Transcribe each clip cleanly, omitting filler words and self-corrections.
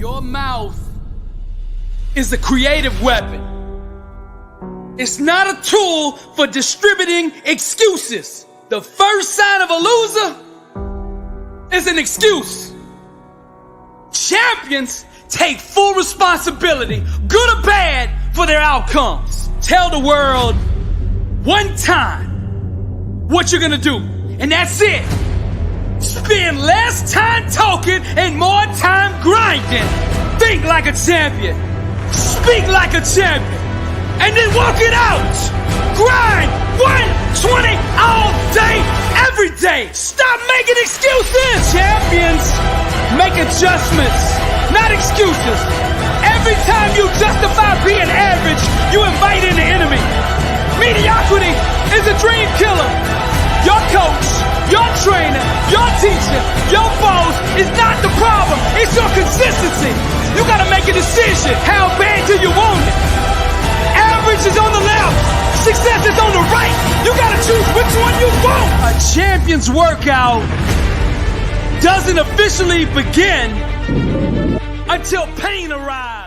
Your mouth is a creative weapon. It's not a tool for distributing excuses. The first sign of a loser is an excuse. Champions take full responsibility, good or bad, for their outcomes. Tell the world one time what you're gonna do, and that's it. Spend less time talking and more time grinding. Think like a champion. Speak like a champion. And then walk it out. Grind 120 all day, every day. Stop making excuses. Champions make adjustments, not excuses. Every time you justify being average, you invite in the enemy. Mediocrity is a dream killer. Your coach, your trainer, your teacher, your boss is not the problem. It's your consistency. You gotta make a decision. How bad do you want it? Average is on the left. Success is on the right. You gotta choose which one you want. A champion's workout doesn't officially begin until pain arrives.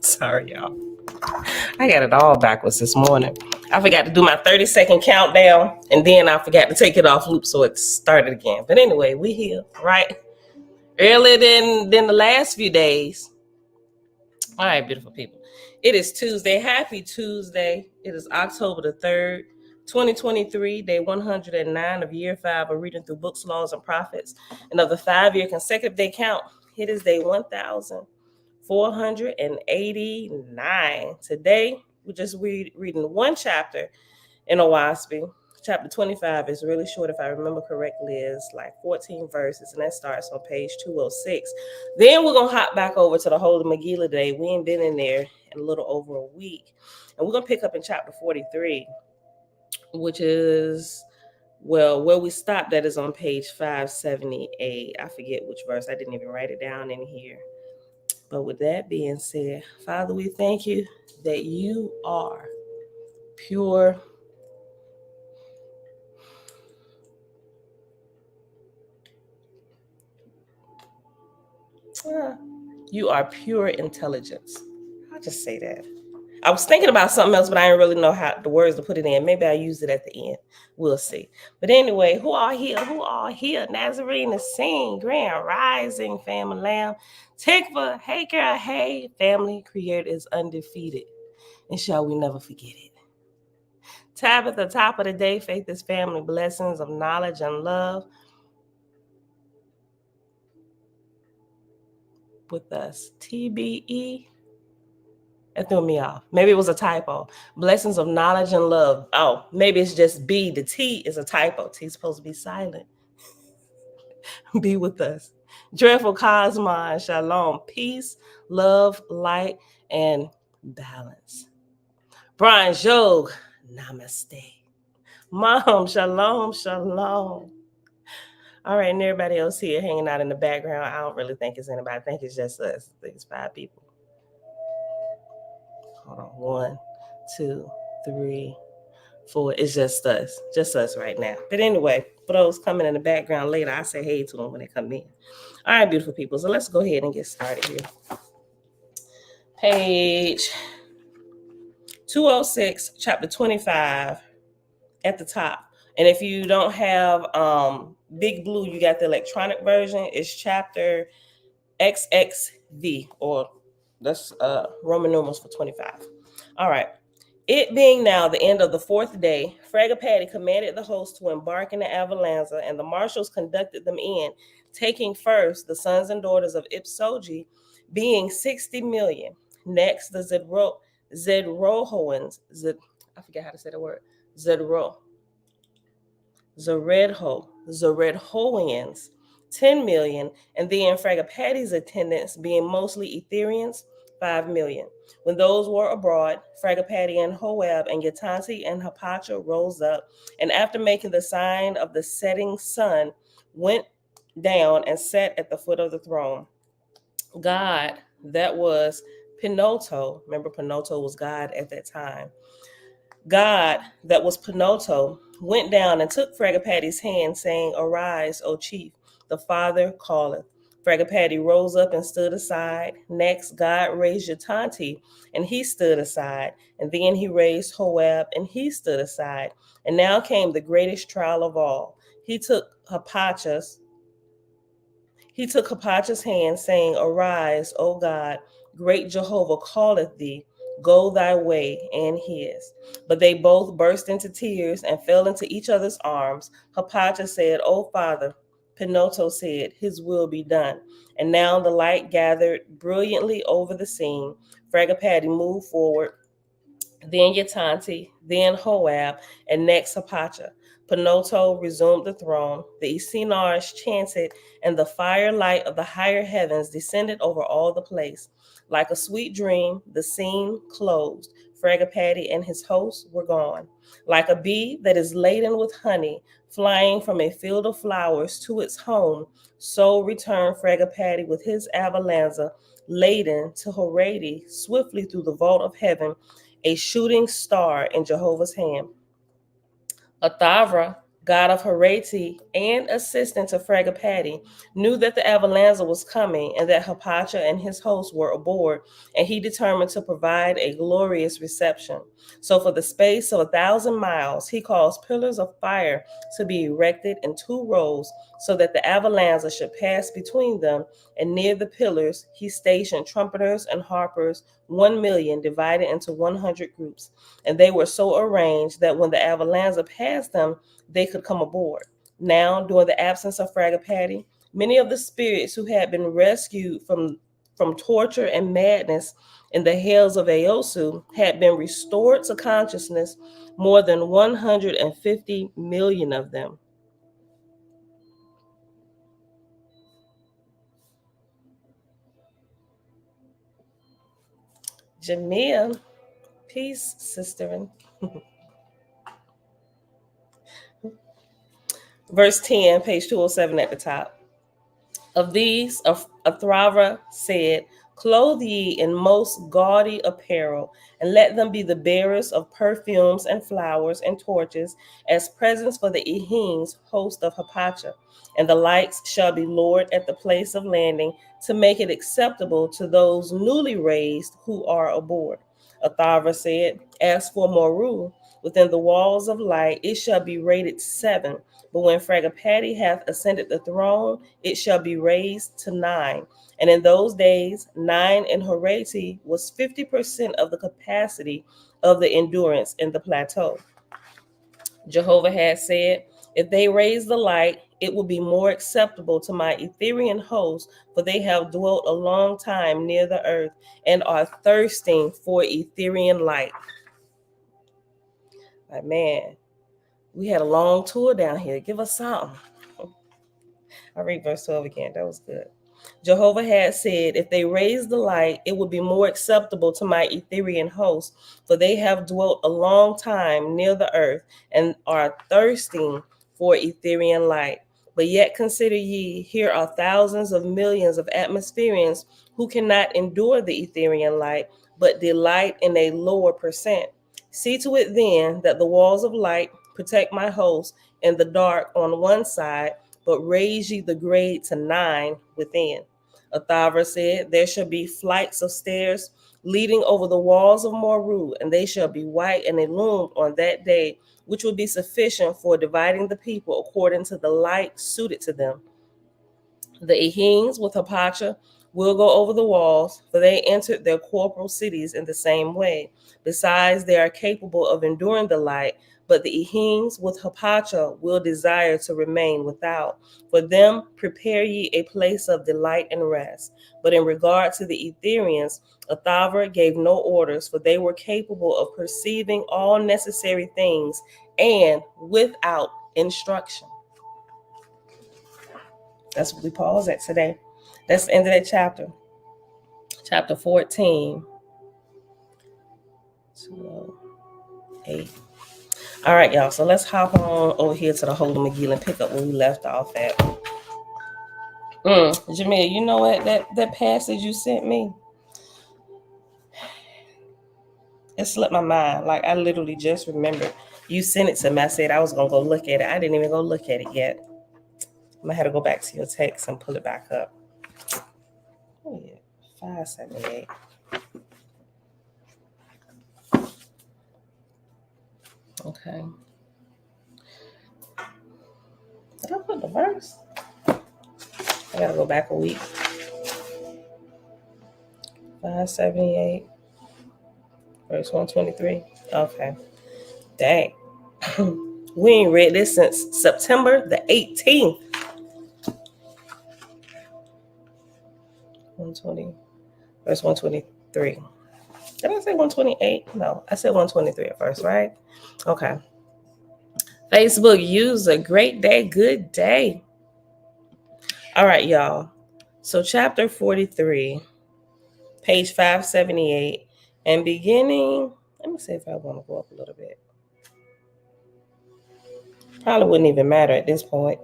Sorry, y'all. I got it all backwards this morning. I forgot to do my 30-second countdown, and then I forgot to take it off loop, so it started again. But anyway, we here, right? Earlier than the last few days. All right, beautiful people. It is Tuesday. Happy Tuesday. It is October the 3rd, 2023, day 109 of year 5 of reading through books, laws, and prophets. And of the 5-year consecutive day count, it is day 1,489. Today, we're just reading one chapter in OWASP. Chapter 25 is really short, if I remember correctly, is like 14 verses, and that starts on page 206. Then we're going to hop back over to the Holy Megillah today. We ain't been in there in a little over a week. And we're going to pick up in chapter 43, which is, well, where we stopped at is on page 578. I forget which verse. I didn't even write it down in here. But with that being said, Father, we thank you that you are pure. You are pure intelligence. I'll just say that. I was thinking about something else, but I didn't really know how the words to put it in. Maybe I'll use it at the end. We'll see. But anyway, who are here? Who are here? Nazarene, the scene, Grand Rising, family lamb. Tikva, hey girl, hey, family creator is undefeated. And shall we never forget it. Tabitha, top of the day, faith is family, blessings of knowledge and love with us. TBE. That threw me off. Maybe it was a typo. Blessings of knowledge and love. Oh, maybe it's just B. The T is a typo. T is supposed to be silent. Be with us. Dreadful Cosmon, shalom, peace, love, light, and balance. Brian Jog, namaste. Mom, shalom, shalom. All right, and everybody else here hanging out in the background. I don't really think it's anybody. I think it's just us. I think it's 5 people. Hold on. 1, 2, 3, 4. It's just us right now. But anyway, for those coming in the background later, I say hey to them when they come in. All right, beautiful people. So let's go ahead and get started here. Page 206, chapter 25 at the top. And if you don't have Big Blue, you got the electronic version. It's chapter XXV, or that's Roman numerals for 25. All right. It being now the end of the 4th day, Fragapati commanded the host to embark in the Avalanza, and the marshals conducted them in, taking first the sons and daughters of Ipsoji, being 60 million. Next, the Zedrohoans, I forget how to say the word, Zeredhoians, 10 million, and then Fragapati's attendants, being mostly Etherians, 5 million. When those were abroad, Fragapati and Hoab and Yatanti and Hapatra rose up, and after making the sign of the setting sun, went down and sat at the foot of the throne. God, that was Pinoto, remember Pinoto was God at that time, God, that was Penoto, went down and took Fragapati's hand, saying, Arise, O chief, the Father calleth. Fragapati rose up and stood aside. Next, God raised Yatanti, and he stood aside. And then he raised Hoab, and he stood aside. And now came the greatest trial of all. He took Hapacha's hand, saying, Arise, O God, great Jehovah calleth thee, go thy way and his. But they both burst into tears and fell into each other's arms. Hapacha said, O Father. Penoto said, His will be done. And now the light gathered brilliantly over the scene. Fragapati moved forward, then Yatanti, then Hoab, and next Hapacha. Penoto resumed the throne. The Isinars chanted, and the firelight of the higher heavens descended over all the place. Like a sweet dream, the scene closed. Fragapati and his hosts were gone. Like a bee that is laden with honey, flying from a field of flowers to its home, so returned Fragapati with his avalanza, laden to Horady, swiftly through the vault of heaven, a shooting star in Jehovah's hand. Athavra, god of Harati and assistant to Fragapati, knew that the avalanza was coming and that Hapacha and his hosts were aboard, and he determined to provide a glorious reception. So for the space of 1,000 miles, he caused pillars of fire to be erected in 2 rows so that the avalanza should pass between them, and near the pillars he stationed trumpeters and harpers, 1,000,000 divided into 100 groups. And they were so arranged that when the avalanza passed them, they could come aboard. Now, during the absence of Fragapati, many of the spirits who had been rescued from torture and madness in the hells of Aosu had been restored to consciousness, more than 150 million of them. Jamia, peace, sisterin. Verse 10, page 207 at the top. Of these, Athavra said, Clothe ye in most gaudy apparel, and let them be the bearers of perfumes and flowers and torches, as presents for the Ehings, host of Hapacha. And the lights shall be lowered at the place of landing, to make it acceptable to those newly raised who are aboard. Athavra said, As for Moru, within the walls of light, it shall be rated 7. But when Fragapati hath ascended the throne, it shall be raised to 9. And in those days, 9 in Horati was 50% of the capacity of the endurance in the plateau. Jehovah had said, If they raise the light, it will be more acceptable to my Etherian host, for they have dwelt a long time near the earth and are thirsting for Etherian light. Like, man, we had a long tour down here. Give us something. I'll read verse 12 again. That was good. Jehovah had said, If they raise the light, it would be more acceptable to my Etherian host, for they have dwelt a long time near the earth and are thirsting for Etherian light. But yet consider ye, here are thousands of millions of atmospherians who cannot endure the Etherian light, but delight in a lower percent. See to it then that the walls of light protect my host in the dark on one side, but raise ye the grade to 9 within. Athavra said, There shall be flights of stairs leading over the walls of Moru, and they shall be white and illumined on that day, which will be sufficient for dividing the people according to the light suited to them. The Ehings with Hapacha will go over the walls, for they entered their corporal cities in the same way. Besides, they are capable of enduring the light, but the Ehings with Hapacha will desire to remain without. For them, prepare ye a place of delight and rest. But in regard to the Etherians, Athavra gave no orders, for they were capable of perceiving all necessary things and without instruction. That's what we pause at today. That's the end of that chapter. Chapter 14. 208. All right, y'all. So let's hop on over here to the Holy McGill and pick up where we left off at. Jamil, you know what? That passage you sent me, It slipped my mind. Like, I literally just remembered. You sent it to me. I said I was going to go look at it. I didn't even go look at it yet. I'm going to have to go back to your text and pull it back up. Oh, yeah. 578. Okay. Did I put the verse? I got to go back a week. 578. Verse 123. Okay. Dang. We ain't read this since September the 18th. 120. Verse 123. Did I say 128? No, I said 123 at first, right? Okay. Facebook user, great day, good day. All right, y'all. So chapter 43, page 578, and beginning, let me see if I want to go up a little bit. Probably wouldn't even matter at this point.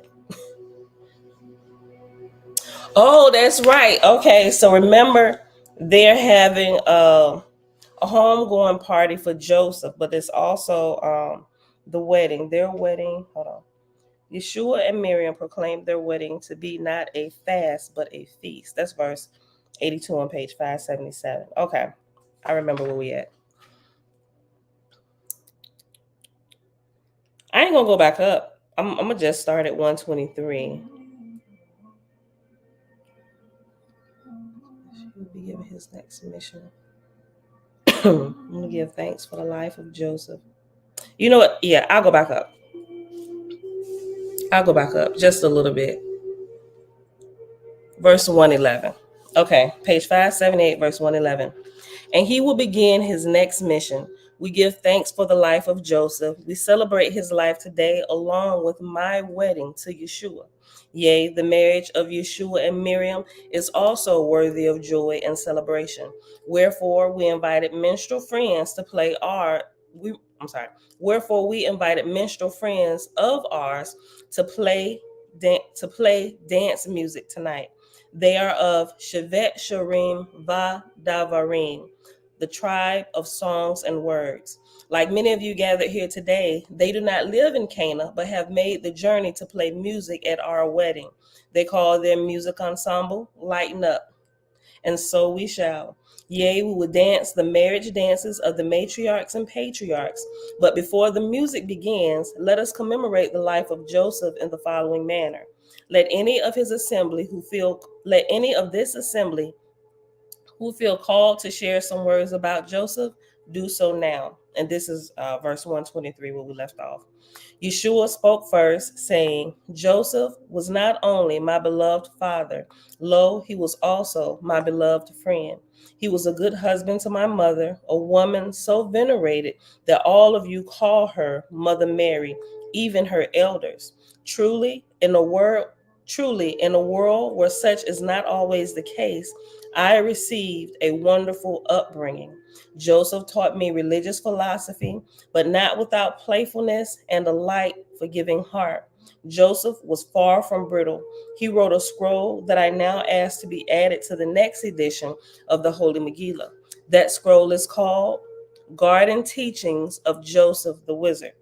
Oh, that's right. Okay, so remember, they're having a homegoing party for Joseph, but it's also the wedding. Their wedding. Hold on. Yeshua and Miriam proclaimed their wedding to be not a fast, but a feast. That's verse 82 on page 577. Okay, I remember where we at. I ain't gonna go back up. I'm gonna just start at 123. He will be given his next mission. I'm gonna give thanks for the life of Joseph. You know what? Yeah, I'll go back up. I'll go back up just a little bit. Verse 111. Okay, page 578, verse 111. And he will begin his next mission. We give thanks for the life of Joseph. We celebrate his life today along with my wedding to Yeshua. Yea, the marriage of Yeshua and Miriam is also worthy of joy and celebration. Wherefore, we invited minstrel friends to play Wherefore, we invited minstrel friends of ours to play dance music tonight. They are of Shevet Sharim Va Davarim, the tribe of songs and words. Like many of you gathered here today, they do not live in Cana, but have made the journey to play music at our wedding. They call their music ensemble Lighten Up. And so we shall. Yea, we will dance the marriage dances of the matriarchs and patriarchs. But before the music begins, let us commemorate the life of Joseph in the following manner. Let any of this assembly who feel called to share some words about Joseph, do so now. And this is verse 123 where we left off. Yeshua spoke first, saying, Joseph was not only my beloved father, lo, he was also my beloved friend. He was a good husband to my mother, a woman so venerated that all of you call her Mother Mary, even her elders. Truly, in a world where such is not always the case, I received a wonderful upbringing. Joseph taught me religious philosophy, but not without playfulness and a light, forgiving heart. Joseph was far from brittle. He wrote a scroll that I now ask to be added to the next edition of the Holy Megillah. That scroll is called Garden Teachings of Joseph the Wizard.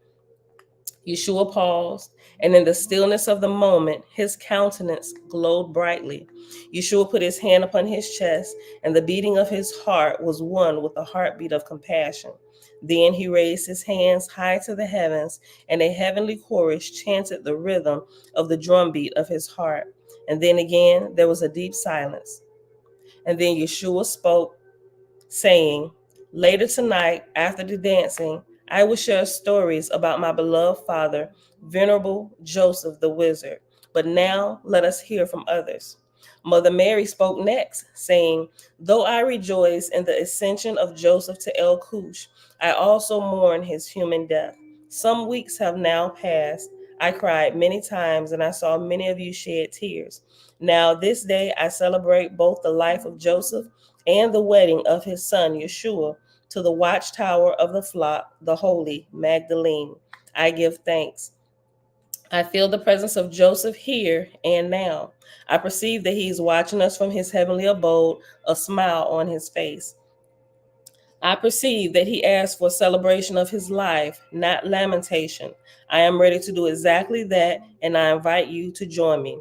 Yeshua paused, and in the stillness of the moment, his countenance glowed brightly. Yeshua put his hand upon his chest, and the beating of his heart was one with the heartbeat of compassion. Then he raised his hands high to the heavens, and a heavenly chorus chanted the rhythm of the drumbeat of his heart. And then again, there was a deep silence. And then Yeshua spoke, saying, later tonight, after the dancing, I will share stories about my beloved father, Venerable Joseph the Wizard. But now let us hear from others. Mother Mary spoke next, saying, though I rejoice in the ascension of Joseph to El Cush, I also mourn his human death. Some weeks have now passed. I cried many times, and I saw many of you shed tears. Now this day I celebrate both the life of Joseph and the wedding of his son Yeshua to the watchtower of the flock, the holy Magdalene. I give thanks. I feel the presence of Joseph here and now. I perceive that he's watching us from his heavenly abode, a smile on his face. I perceive that he asked for celebration of his life, not lamentation. I am ready to do exactly that, and I invite you to join me.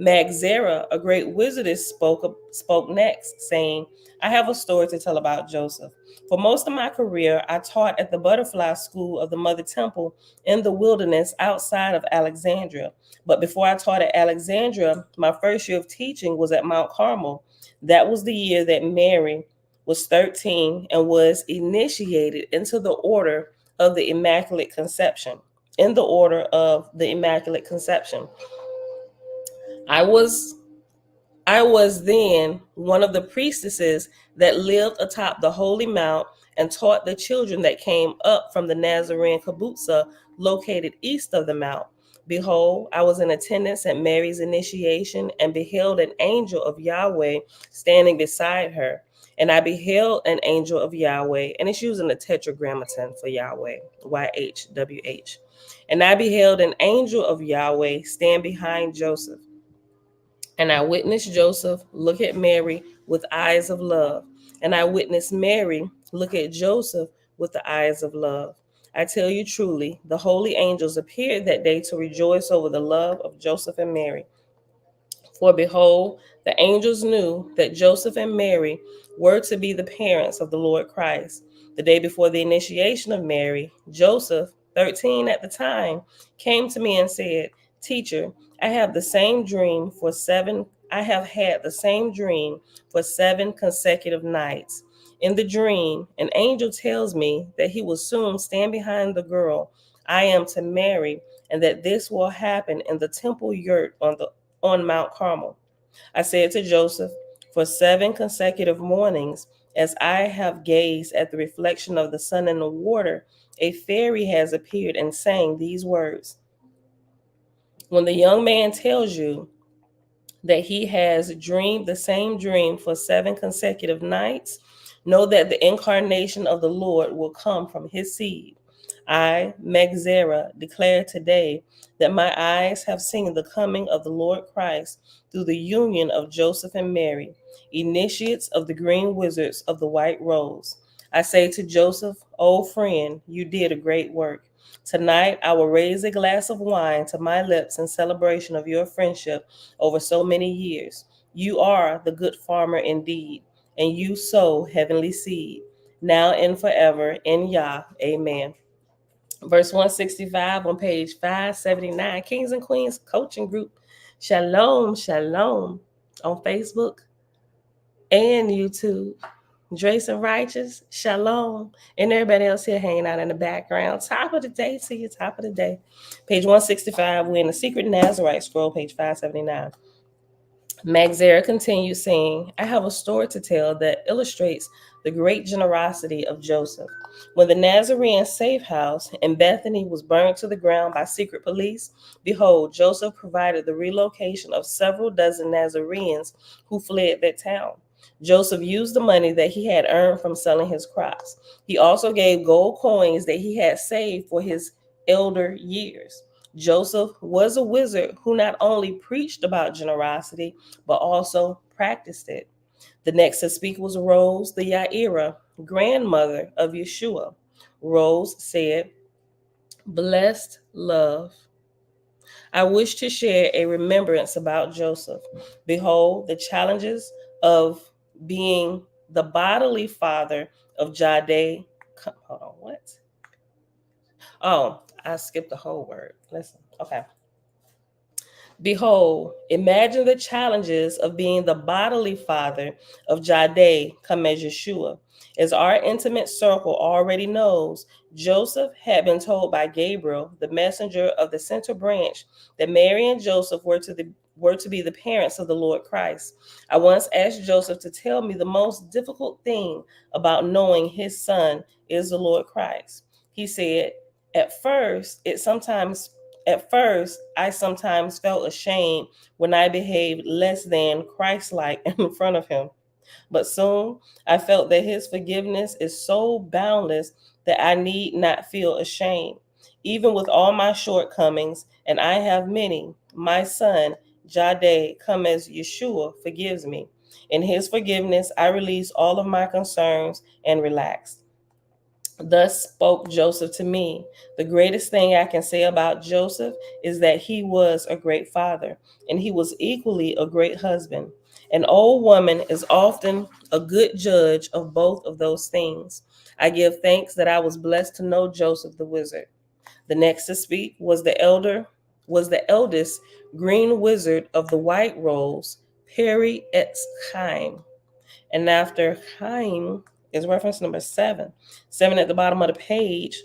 Magzera, a great wizardess, spoke next, saying, I have a story to tell about Joseph. For most of my career, I taught at the Butterfly School of the Mother Temple in the wilderness outside of Alexandria. But before I taught at Alexandria, my first year of teaching was at Mount Carmel. That was the year that Mary was 13 and was initiated into the order of the Immaculate Conception. In the order of the Immaculate Conception. I was then one of the priestesses that lived atop the Holy Mount and taught the children that came up from the Nazarene kibbutza located east of the mount. Behold, I was in attendance at Mary's initiation and beheld an angel of Yahweh standing beside her. And I beheld an angel of Yahweh, and it's using the tetragrammaton for Yahweh, YHWH. And I beheld an angel of Yahweh stand behind Joseph. And I witnessed Joseph look at Mary with eyes of love. And I witnessed Mary look at Joseph with the eyes of love. I tell you truly, the holy angels appeared that day to rejoice over the love of Joseph and Mary. For behold, the angels knew that Joseph and Mary were to be the parents of the Lord Christ. The day before the initiation of Mary, Joseph, 13 at the time, came to me and said, Teacher, I have had the same dream for 7 consecutive nights. In the dream, an angel tells me that he will soon stand behind the girl I am to marry, and that this will happen in the temple yurt on Mount Carmel. I said to Joseph, for 7 consecutive mornings, as I have gazed at the reflection of the sun in the water, a fairy has appeared and sang these words. When the young man tells you that he has dreamed the same dream for 7 consecutive nights, know that the incarnation of the Lord will come from his seed. I, Magzera, declare today that my eyes have seen the coming of the Lord Christ through the union of Joseph and Mary, initiates of the green wizards of the white rose. I say to Joseph, old friend, you did a great work. Tonight, I will raise a glass of wine to my lips in celebration of your friendship over so many years. You are the good farmer indeed, and you sow heavenly seed, now and forever, in Yah, amen. Verse 165 on page 579, Kings and Queens Coaching Group. Shalom, shalom on Facebook and YouTube. Drace and Righteous, shalom. And everybody else here hanging out in the background. Top of the day to you, top of the day. Page 165, we're in the Secret Nazarite scroll, page 579. Magzera continues saying, I have a story to tell that illustrates the great generosity of Joseph. When the Nazarene safe house in Bethany was burned to the ground by secret police, behold, Joseph provided the relocation of several dozen Nazarenes who fled that town. Joseph used the money that he had earned from selling his crops. He also gave gold coins that he had saved for his elder years. Joseph was a wizard who not only preached about generosity, but also practiced it. The next to speak was Rose, the Yaira, grandmother of Yeshua. Rose said, blessed love. I wish to share a remembrance about Joseph. Behold, the challenges of being the bodily father of Jade. Hold on, what? Oh, I skipped the whole word. Listen, okay. Behold, imagine the challenges of being the bodily father of Jade come as Yeshua. As our intimate circle already knows, Joseph had been told by Gabriel, the messenger of the center branch, that Mary and Joseph were to be the parents of the Lord Christ. I once asked Joseph to tell me the most difficult thing about knowing his son is the Lord Christ. He said, At first, I sometimes felt ashamed when I behaved less than Christ-like in front of him. But soon I felt that his forgiveness is so boundless that I need not feel ashamed. Even with all my shortcomings, and I have many, my son, Jade, come as Yeshua, forgives me. In his forgiveness, I release all of my concerns and relax. Thus spoke Joseph to me. The greatest thing I can say about Joseph is that he was a great father, and he was equally a great husband. An old woman is often a good judge of both of those things. I give thanks that I was blessed to know Joseph the wizard. The next to speak was the eldest green wizard of the white rose, Peri Etz Chaim. And after Chaim is reference number 7. 7 at the bottom of the page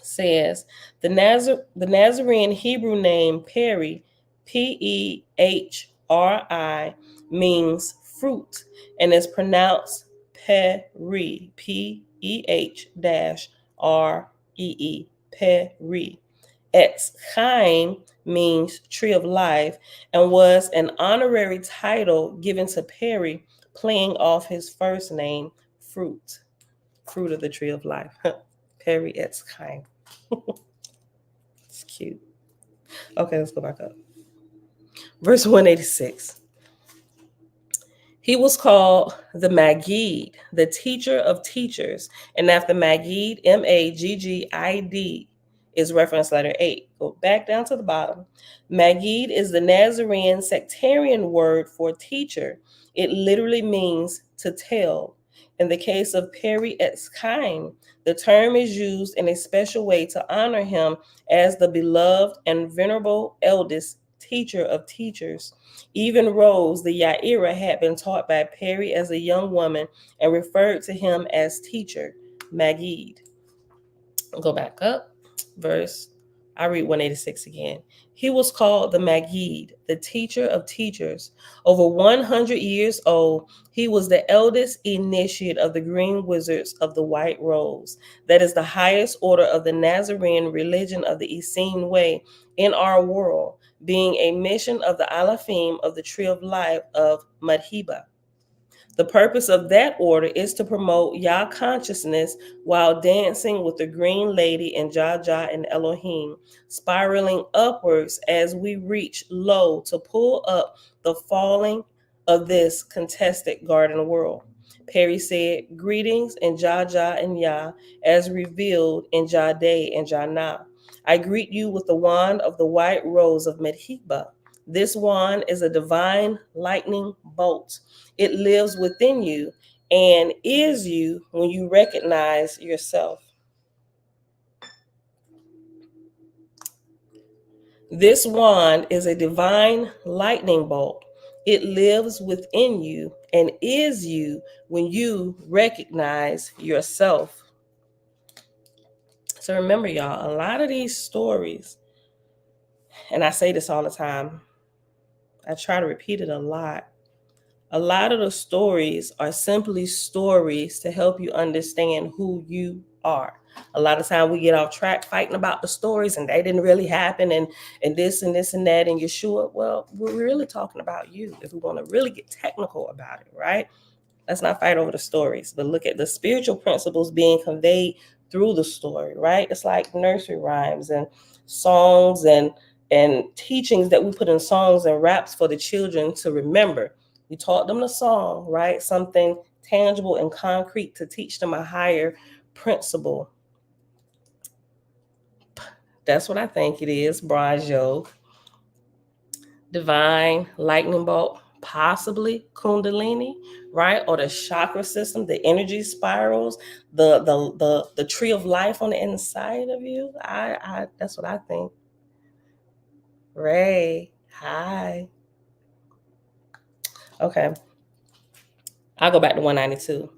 says the Nazarene Hebrew name Peri, Pehri, means fruit and is pronounced Peri, Peh-Ree, Peri. Etz Chaim means tree of life and was an honorary title given to Peri, playing off his first name, fruit of the tree of life. Peri Etz Chaim. It's cute. Okay, let's go back up. Verse 186. He was called the Maggid, the teacher of teachers. And after Maggid, Maggid, is reference letter 8. Go back down to the bottom. Maggid is the Nazarene sectarian word for teacher. It literally means to tell. In the case of Peri Etz Chaim, the term is used in a special way to honor him as the beloved and venerable eldest teacher of teachers. Even Rose, the Yaira, had been taught by Peri as a young woman and referred to him as teacher, Maggid. Go back up. I read 186 again. He was called the Maggid, the teacher of teachers. Over 100 years old, he was the eldest initiate of the Green Wizards of the White Rose. That is the highest order of the Nazarene religion of the Essene Way in our world, being a mission of the Alafim of the Tree of Life of Madhiba. The purpose of that order is to promote Yah consciousness while dancing with the Green Lady and Jaja and Elohim, spiraling upwards as we reach low to pull up the falling of this contested garden world. Peri said, greetings in Jaja and Yah as revealed in Jade and Jana. I greet you with the wand of the white rose of Medhiba. This wand is a divine lightning bolt. It lives within you and is you when you recognize yourself. This wand is a divine lightning bolt. It lives within you and is you when you recognize yourself. So remember, y'all, a lot of these stories, and I say this all the time, I try to repeat it a lot of the stories are simply stories to help you understand who you are. A lot of time we get off track fighting about the stories and they didn't really happen and this and this and that and Yeshua. Well, we're really talking about you if we want to really get technical about it, right? Let's not fight over the stories, but look at the spiritual principles being conveyed through the story, right? It's like nursery rhymes and songs and teachings that we put in songs and raps for the children to remember. We taught them the song, right? Something tangible and concrete to teach them a higher principle. That's what I think it is, bronze yoke. Divine lightning bolt, possibly Kundalini, right? Or the chakra system, the energy spirals, the tree of life on the inside of you. I that's what I think. Ray, hi. Okay. I'll go back to 192.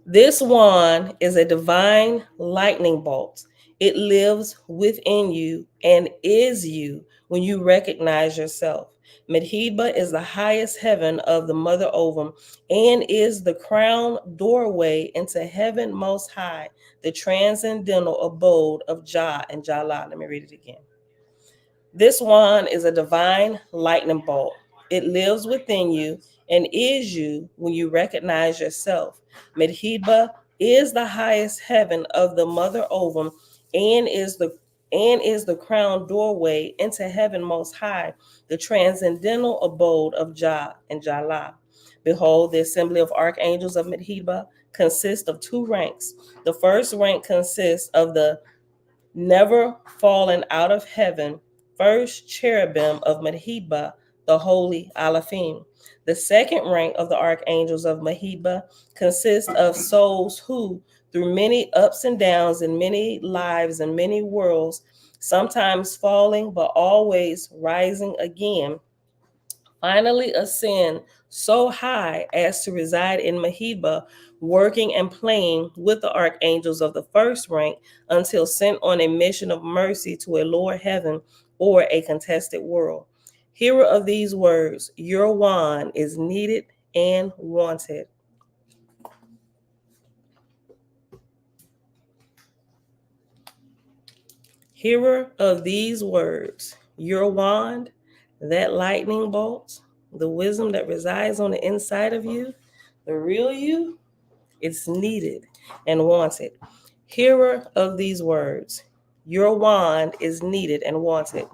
This one is a divine lightning bolt. It lives within you and is you when you recognize yourself. Medhiba is the highest heaven of the mother ovum and is the crown doorway into heaven most high, the transcendental abode of Jah and Jala. Let me read it again. This one is a divine lightning bolt. It lives within you and is you when you recognize yourself. Medhiba is the highest heaven of the mother ovum and is the crown doorway into heaven most high, the transcendental abode of Jah and Jala. Behold, the assembly of archangels of Medhiba, consists of two ranks. The first rank consists of the never fallen out of heaven first cherubim of Mahibah, the holy Alephim. The second rank of the archangels of Mahibah consists of souls who, through many ups and downs and many lives and many worlds, sometimes falling but always rising again, finally ascend so high as to reside in Mahibah, working and playing with the archangels of the first rank until sent on a mission of mercy to a lower heaven or a contested world. Hearer of these words, your wand is needed and wanted. Hearer of these words, your wand, that lightning bolt, the wisdom that resides on the inside of you, the real you, it's needed and wanted. Hearer of these words, your wand is needed and wanted.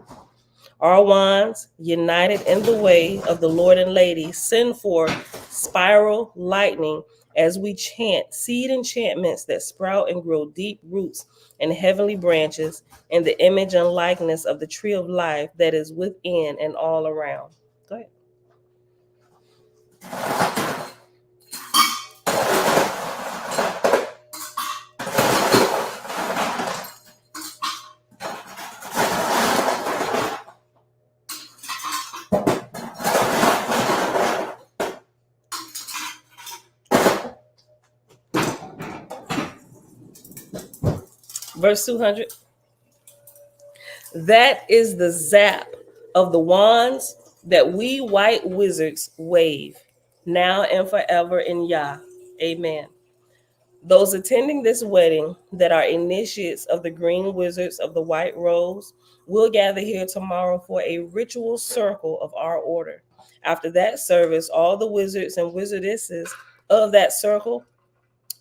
Our wands, united in the way of the Lord and Lady, send forth spiral lightning as we chant seed enchantments that sprout and grow deep roots and heavenly branches in the image and likeness of the tree of life that is within and all around. Go ahead. Verse 200. That is the zap of the wands that we white wizards wave, now and forever in Yah. Amen. Those attending this wedding that are initiates of the green wizards of the white rose will gather here tomorrow for a ritual circle of our order. After that service, all the wizards and wizardesses of that circle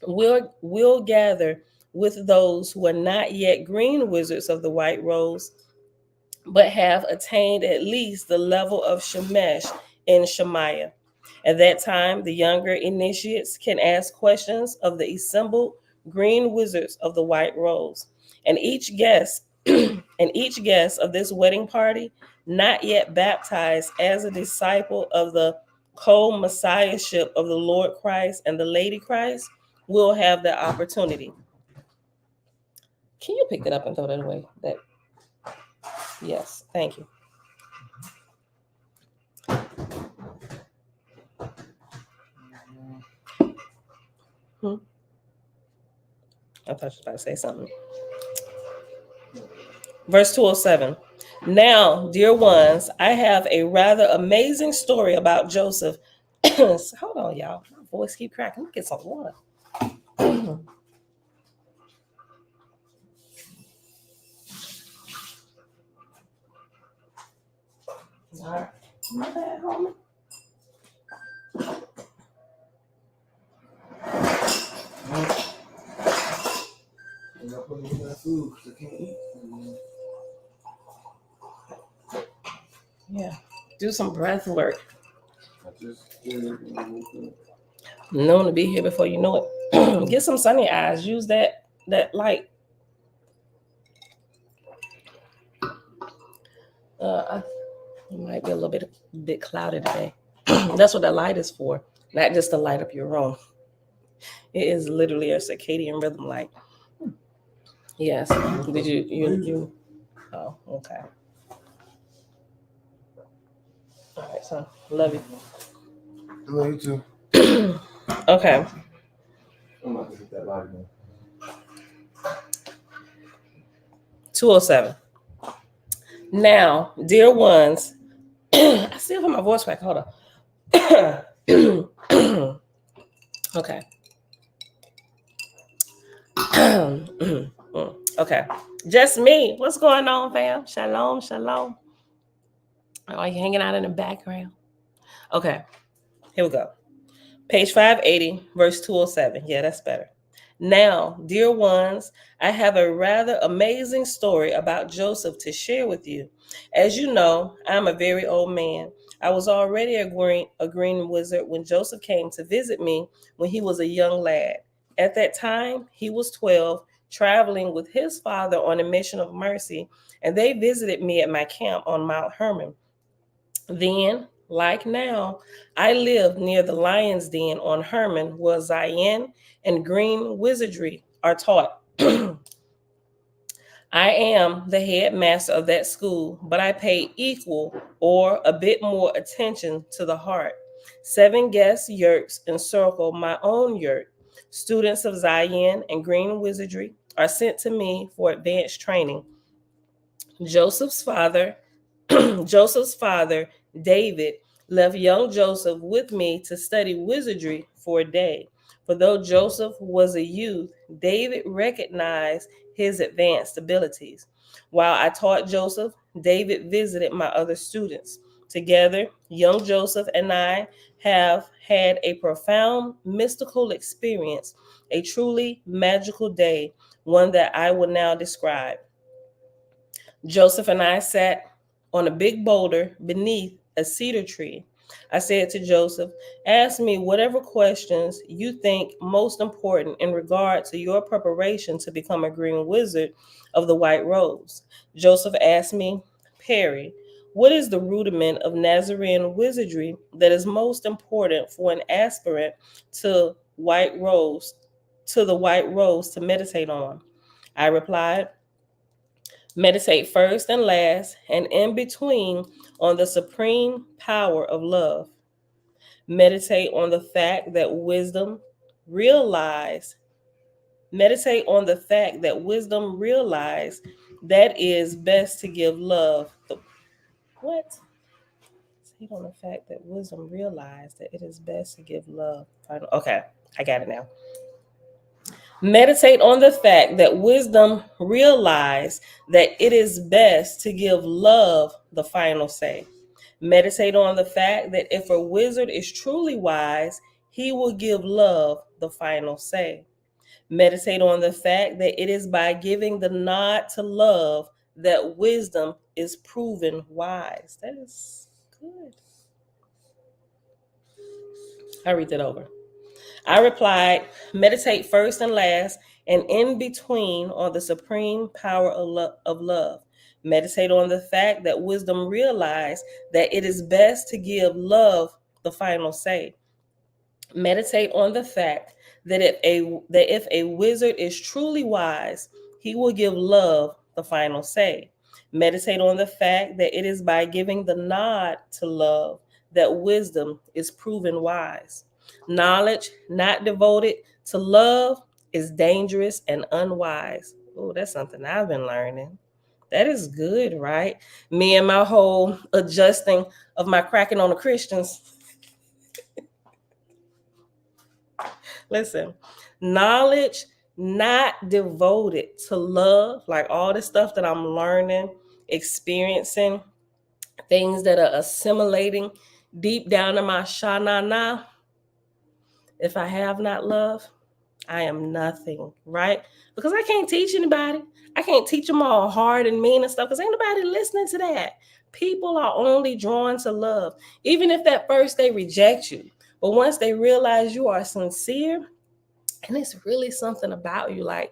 will gather with those who are not yet green wizards of the white rose, but have attained at least the level of Shemesh in Shemaiah. At that time, the younger initiates can ask questions of the assembled green wizards of the white rose, and each guest of this wedding party, not yet baptized as a disciple of the co-messiahship of the Lord Christ and the Lady Christ, will have the opportunity. Can you pick that up and throw that away? Yes, thank you. I thought you were about to say something. Verse 207. Now, dear ones, I have a rather amazing story about Joseph. Hold on, y'all. My voice keep cracking. Let me get some water. All right. My bad, homie. Yeah, do some breath work. Known to be here before you know it. Get some sunny eyes. Use that light. It might be a little bit cloudy today. That's what that light is for. Not just to light up your room. It is literally a circadian rhythm light. Yes. Did you? Oh, okay. All right, son. Love you. Love you too. Okay. I'm about to hit that light again. 207. Now, dear ones, I still have my voice back. Hold on. Okay. Okay. Just me. What's going on, fam? Shalom, shalom. Are you hanging out in the background? Okay. Here we go. Page 580, verse 207. Yeah, that's better. Now, dear ones, I have a rather amazing story about Joseph to share with you. As you know, I'm a very old man. I was already a green wizard when Joseph came to visit me when he was a young lad. At that time, he was 12, traveling with his father on a mission of mercy, and they visited me at my camp on Mount Hermon. Then, like now, I lived near the lion's den on Hermon, where Zion and green wizardry are taught. I am the headmaster of that school, but I pay equal or a bit more attention to the heart. 7 guest yurts encircle my own yurt. Students of Zion and green wizardry are sent to me for advanced training. Joseph's father, Joseph's father, David, left young Joseph with me to study wizardry for a day. For though Joseph was a youth, David recognized his advanced abilities. While I taught Joseph, David visited my other students. Together, young Joseph and I have had a profound mystical experience, a truly magical day, one that I will now describe. Joseph and I sat on a big boulder beneath a cedar tree. I said to Joseph, ask me whatever questions you think most important in regard to your preparation to become a green wizard of the white rose. Joseph asked me, Perry, what is the rudiment of Nazarene wizardry that is most important for an aspirant to the white rose to meditate on? I replied, meditate first and last and in between on the supreme power of love. Meditate on the fact that wisdom realize that is best to give love. What? Meditate on the fact that wisdom realize that it is best to give love. Okay, I got it now. Meditate on the fact that wisdom realize that it is best to give love the final say. Meditate on the fact that if a wizard is truly wise, he will give love the final say. Meditate on the fact that it is by giving the nod to love that wisdom is proven wise. That is good. I read that over. I replied, meditate first and last and in between on the supreme power of love. Meditate on the fact that wisdom realize that it is best to give love the final say. Meditate on the fact that if a wizard is truly wise, he will give love the final say. Meditate on the fact that it is by giving the nod to love that wisdom is proven wise. Knowledge not devoted to love is dangerous and unwise. Oh, that's something I've been learning. That is good, right? Me and my whole adjusting of my cracking on the Christians. Listen, knowledge not devoted to love, like all the stuff that I'm learning, experiencing, things that are assimilating deep down in my sha-na-na. If I have not love, I am nothing, right? Because I can't teach anybody. I can't teach them all hard and mean and stuff because ain't nobody listening to that. People are only drawn to love, even if at first they reject you. But once they realize you are sincere, and it's really something about you, like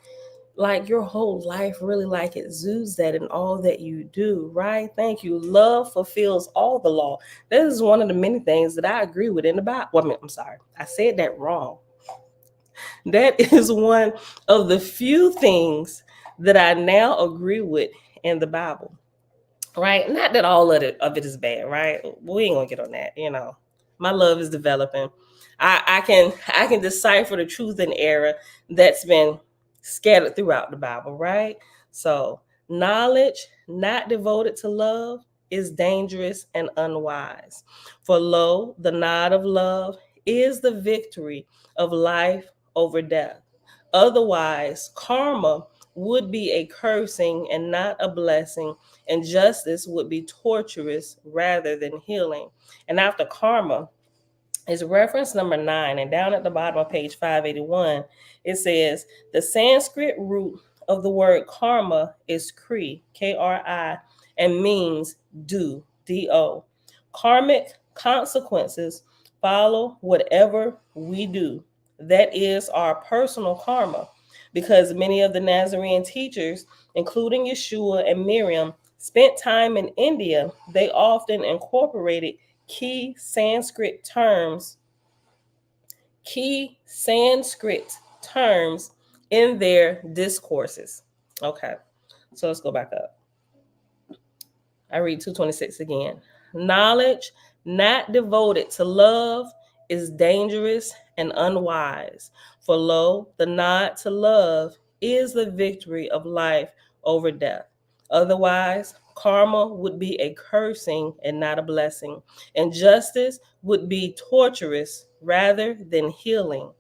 your whole life really like exudes that in all that you do, right? Thank you. Love fulfills all the law. This is one of the many things that I agree with in the Bible. Well, I'm sorry, I said that wrong. That is one of the few things that I now agree with in the Bible, right? Not that all of it is bad, right? We ain't gonna get on that, My love is developing. I can decipher the truth and error that's been scattered throughout the Bible, right? So knowledge not devoted to love is dangerous and unwise. For lo, the nod of love is the victory of life over death. Otherwise, karma would be a cursing and not a blessing, and justice would be torturous rather than healing. And after karma is reference number 9, and down at the bottom of page 581, it says the Sanskrit root of the word karma is kri, K-R-I, and means do, D-O. Karmic consequences follow whatever we do. that is our personal karma. Because many of the Nazarene teachers, including Yeshua and Miriam, spent time in India, they often incorporated key Sanskrit terms in their discourses. Okay, so let's go back up. I read 226 again. Knowledge not devoted to love is dangerous and unwise. For lo, the nod to love is the victory of life over death. Otherwise, karma would be a cursing and not a blessing, and justice would be torturous rather than healing.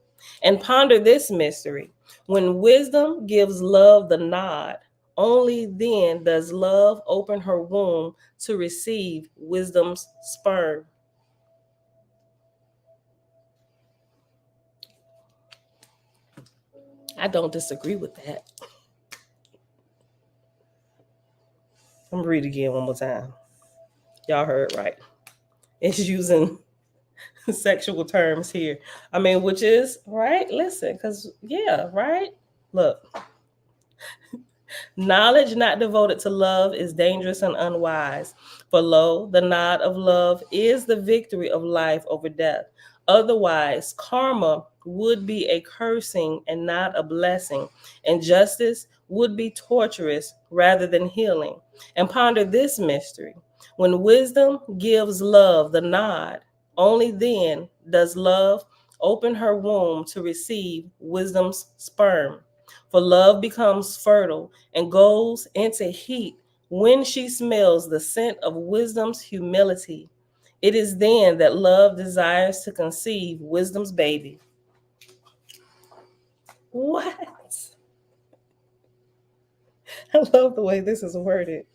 And ponder this mystery. When wisdom gives love the nod, only then does love open her womb to receive wisdom's sperm. I don't disagree with that. I'm gonna read it again one more time. Y'all heard right. It's using sexual terms here. I mean, which is right. Listen, because yeah, right. Look. Knowledge not devoted to love is dangerous and unwise. For lo, the nod of love is the victory of life over death. Otherwise, karma would be a cursing and not a blessing, and justice would be torturous rather than healing. And ponder this mystery. When wisdom gives love the nod, only then does love open her womb to receive wisdom's sperm. For love becomes fertile and goes into heat when she smells the scent of wisdom's humility. It is then that love desires to conceive wisdom's baby. What? I love the way this is worded.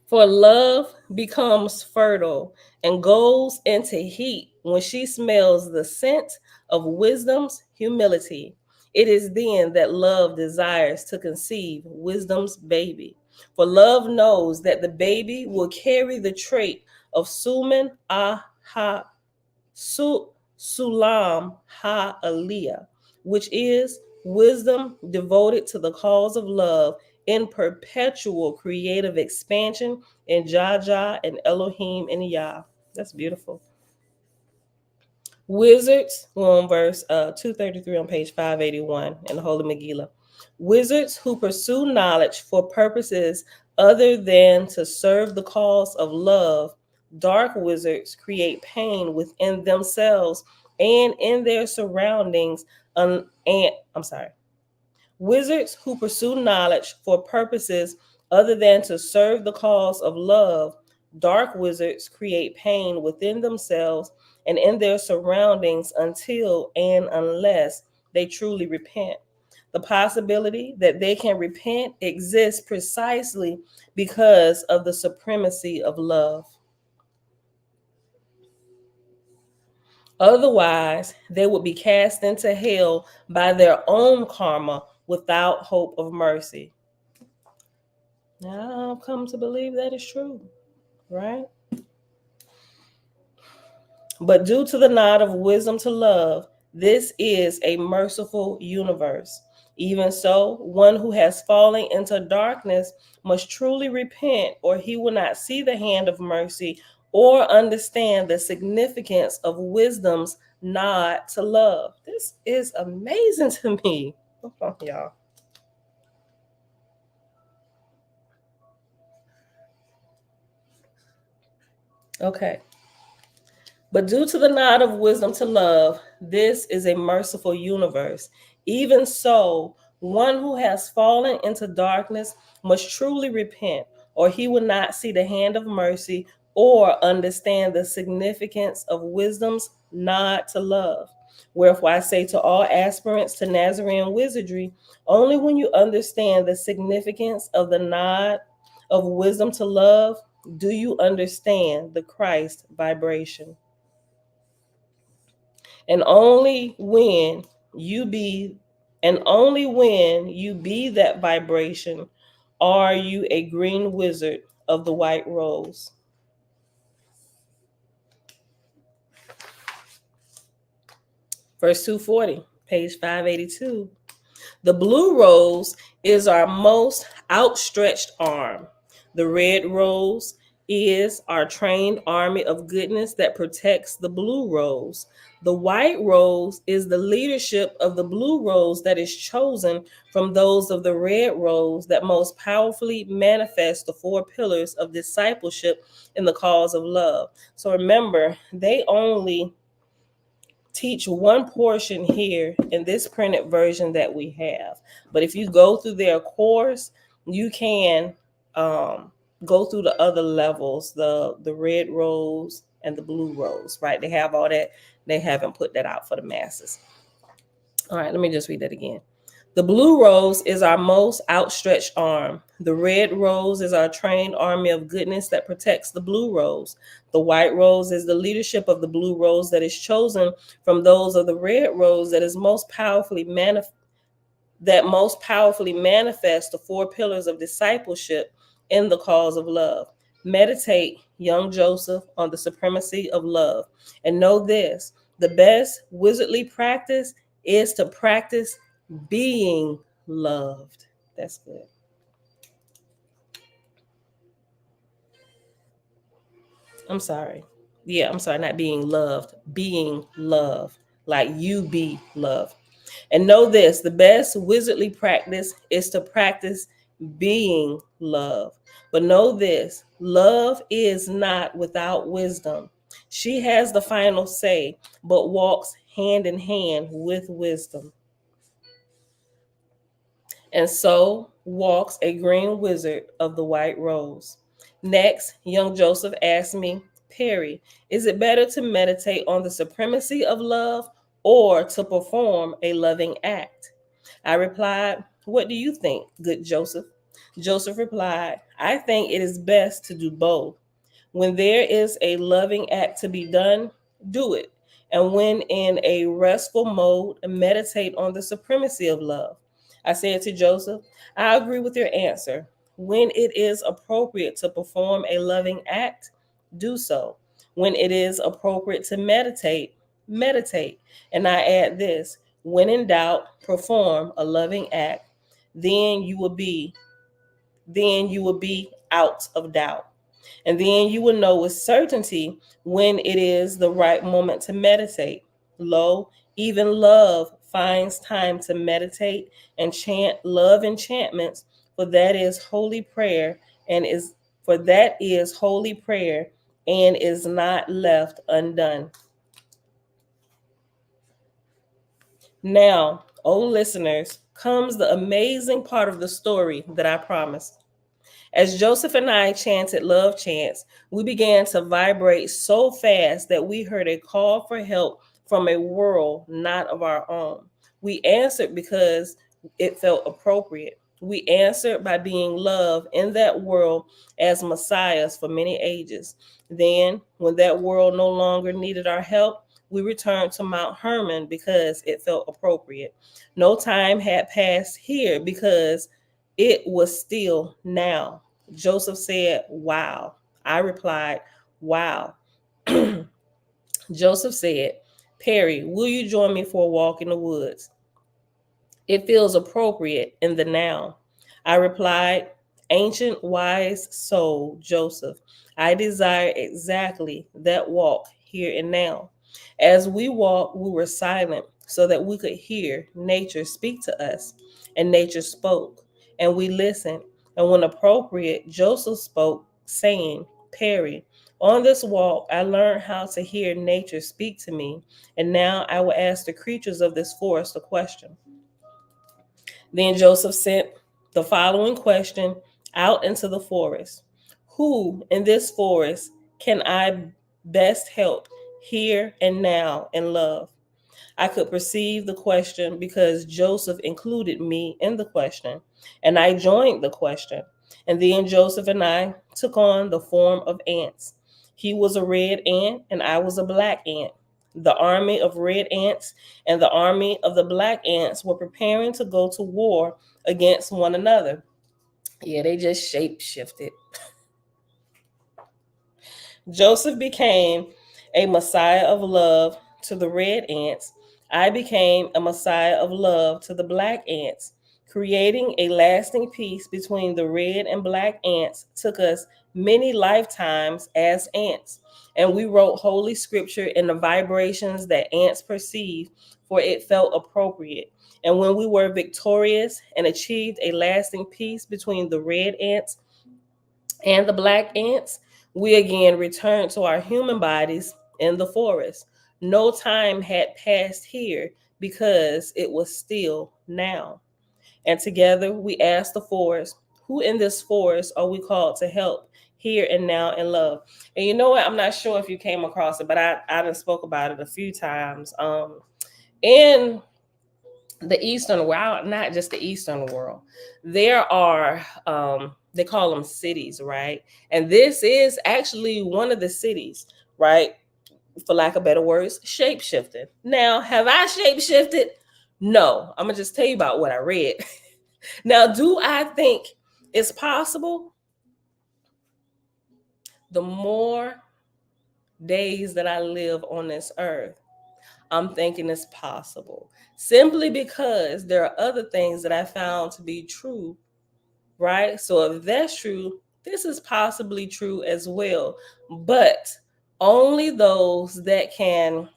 For love becomes fertile and goes into heat when she smells the scent of wisdom's humility. It is then that love desires to conceive wisdom's baby. For love knows that the baby will carry the trait of Sulam Ha Aliyah, which is wisdom devoted to the cause of love in perpetual creative expansion in Jaja and Elohim and Yah. That's beautiful. Wizards, we're on verse 233 on page 581 in the Holy Megillah. Wizards who pursue knowledge for purposes other than to serve the cause of love, dark wizards create pain within themselves and in their surroundings. Wizards who pursue knowledge for purposes other than to serve the cause of love, dark wizards create pain within themselves and in their surroundings until and unless they truly repent. The possibility that they can repent exists precisely because of the supremacy of love. Otherwise, they would be cast into hell by their own karma without hope of mercy. Now I've come to believe that is true, right? But due to the nod of wisdom to love, this is a merciful universe. Even so, one who has fallen into darkness must truly repent, or he will not see the hand of mercy or understand the significance of wisdom's nod to love. This is amazing to me. Hold on, y'all. Okay. But due to the nod of wisdom to love, this is a merciful universe. Even so, one who has fallen into darkness must truly repent, or he will not see the hand of mercy or understand the significance of wisdom's nod to love. Wherefore I say to all aspirants to Nazarene wizardry, only when you understand the significance of the nod of wisdom to love do you understand the Christ vibration. And only when you be that vibration are you a green wizard of the white rose. Verse 240, page 582. The blue rose is our most outstretched arm. The red rose is our trained army of goodness that protects the blue rose. The white rose is the leadership of the blue rose that is chosen from those of the red rose that most powerfully manifest the four pillars of discipleship in the cause of love. So remember, they only teach one portion here in this printed version that we have. But if you go through their course, you can go through the other levels, the red rose and the blue rose, right? They have all that. They haven't put that out for the masses. All right, let me just read that again. The blue rose is our most outstretched arm. The red rose is our trained army of goodness that protects the blue rose. The white rose is the leadership of the blue rose that is chosen from those of the red rose that is most powerfully manifest the four pillars of discipleship in the cause of love. Meditate, young Joseph, on the supremacy of love. And know this, the best wizardly practice is to practice being loved. That's good. I'm sorry. Yeah, I'm sorry, not being loved, being love, like you be love. And know this, the best wizardly practice is to practice being love. But know this, love is not without wisdom. She has the final say, but walks hand in hand with wisdom. And so walks a green wizard of the white rose. Next, young Joseph asked me, Perry, is it better to meditate on the supremacy of love or to perform a loving act? I replied, what do you think, good Joseph? Joseph replied, I think it is best to do both. When there is a loving act to be done, do it. And when in a restful mode, meditate on the supremacy of love. I said to Joseph, I agree with your answer. When it is appropriate to perform a loving act, do so. When it is appropriate to meditate, meditate. And I add this, when in doubt, perform a loving act. Then you will be out of doubt. And then you will know with certainty when it is the right moment to meditate. Lo, even love finds time to meditate and chant love enchantments, for that is holy prayer and is not left undone. Now, O listeners, comes the amazing part of the story that I promised. As Joseph and I chanted love chants, we began to vibrate so fast that we heard a call for help from a world not of our own. We answered because it felt appropriate. We answered by being loved in that world as messiahs for many ages. Then, when that world no longer needed our help, we returned to Mount Hermon because it felt appropriate. No time had passed here because it was still now. Joseph said, wow. I replied, wow. Joseph said, Perry, will you join me for a walk in the woods? It feels appropriate in the now. I replied, ancient wise soul, Joseph, I desire exactly that walk here and now. As we walked, we were silent so that we could hear nature speak to us. And nature spoke, and we listened. And when appropriate, Joseph spoke, saying, Perry, on this walk, I learned how to hear nature speak to me. And now I will ask the creatures of this forest a question. Then Joseph sent the following question out into the forest. Who in this forest can I best help here and now in love? I could perceive the question because Joseph included me in the question, and I joined the question. And then Joseph and I took on the form of ants. He was a red ant, and I was a black ant. The army of red ants and the army of the black ants were preparing to go to war against one another. Yeah, they just shapeshifted. Joseph became a messiah of love to the red ants, I became a messiah of love to the black ants. Creating a lasting peace between the red and black ants took us many lifetimes as ants, and we wrote holy scripture in the vibrations that ants perceived, for it felt appropriate. And when we were victorious and achieved a lasting peace between the red ants and the black ants, we again returned to our human bodies in the forest. No time had passed here because it was still now. And together we asked the forest, who in this forest are we called to help here and now in love? And you know what? I'm not sure if you came across it, but I done spoke about it a few times. In the Eastern world, not just the Eastern world, there are they call them cities, right? And this is actually one of the cities, right? For lack of better words, shapeshifting. Now, have I shapeshifted? No. I'm gonna just tell you about what I read. Now, do I think it's possible? The more days that I live on this earth, I'm thinking it's possible. Simply because there are other things that I found to be true, right? So if that's true, this is possibly true as well. But only those that can,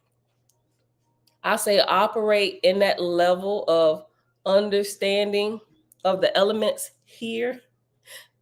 I say, operate in that level of understanding of the elements here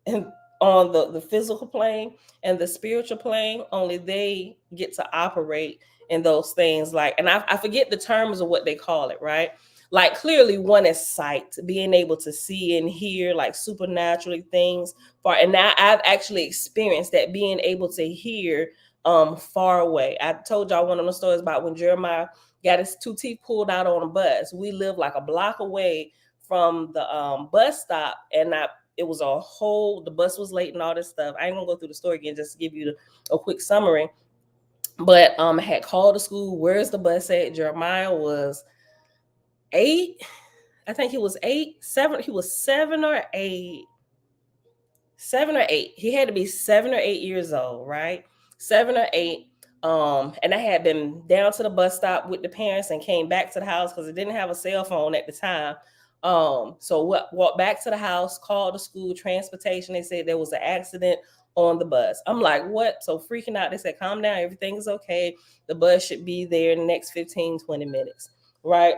and on the physical plane and the spiritual plane, only they get to operate in those things. Like, and I forget the terms of what they call it, right? Like, clearly one is sight, being able to see and hear like supernaturally things far. And now I've actually experienced that, being able to hear far away. I told y'all one of the stories about when Jeremiah got his 2 teeth pulled out on a bus. We lived like a block away from the bus stop, and it was the bus was late and all this stuff. I ain't gonna go through the story again, just to give you a quick summary. But I had called the school, where's the bus at? Jeremiah was 8. I think he was 8, 7. He was 7 or 8. 7 or 8. He had to be 7 or 8 years old, right? 7 or 8. And I had been down to the bus stop with the parents and came back to the house because I didn't have a cell phone at the time. So walked back to the house, called the school transportation. They said there was an accident on the bus. I'm like, what? So freaking out. They said, calm down, everything's okay. The bus should be there in the next 15, 20 minutes, right?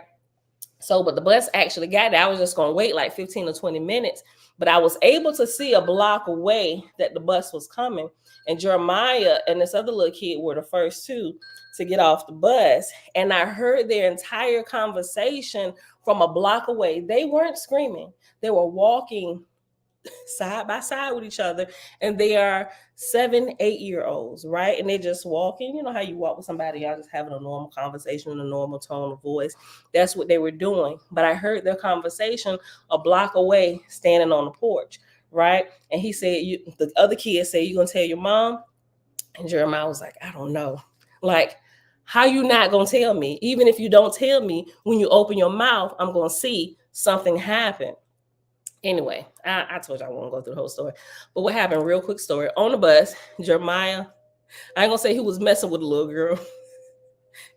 So, but the bus actually got there. I was just going to wait like 15 or 20 minutes, but I was able to see a block away that the bus was coming. And Jeremiah and this other little kid were the first two to get off the bus. And I heard their entire conversation from a block away. They weren't screaming. They were walking side by side with each other, and they are 7, 8-year-olds, right? And they're just walking. You know how you walk with somebody, y'all just having a normal conversation in a normal tone of voice. That's what they were doing. But I heard their conversation a block away, standing on the porch, right? And he said, the other kid said, you gonna tell your mom? And Jeremiah was like, I don't know. Like, how you not gonna tell me? Even if you don't tell me, when you open your mouth, I'm gonna see something happen. Anyway, I told you I won't go through the whole story. But what happened, real quick story. On the bus, Jeremiah, I ain't gonna say he was messing with a little girl.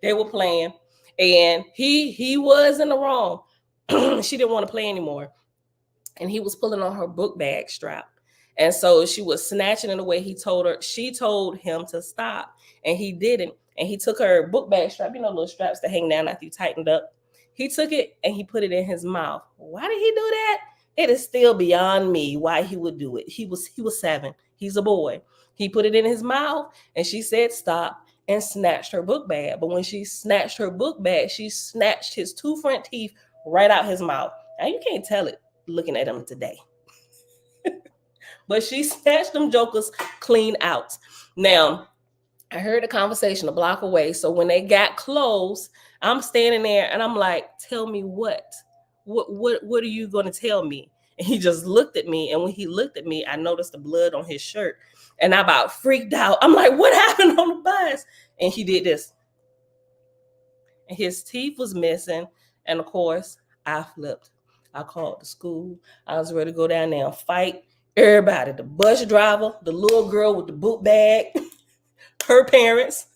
They were playing, and he was in the wrong. She didn't want to play anymore. And he was pulling on her book bag strap. And so she was snatching it away. She told him to stop, and he didn't. And he took her book bag strap, little straps that hang down after you tightened up. He took it and he put it in his mouth. Why did he do that? It is still beyond me why he would do it. He was 7. He's a boy. He put it in his mouth, and she said stop and snatched her book bag. But when she snatched her book bag, she snatched his 2 front teeth right out his mouth. Now you can't tell it looking at him today. But she snatched them jokers clean out. Now, I heard a conversation a block away. So when they got close, I'm standing there and I'm like, tell me what? What are you going to tell me? And he just looked at me. And when he looked at me, I noticed the blood on his shirt. And I about freaked out. I'm like, what happened on the bus? And he did this. And his teeth was missing. And of course, I flipped. I called the school. I was ready to go down there and fight everybody. The bus driver, the little girl with the book bag, her parents.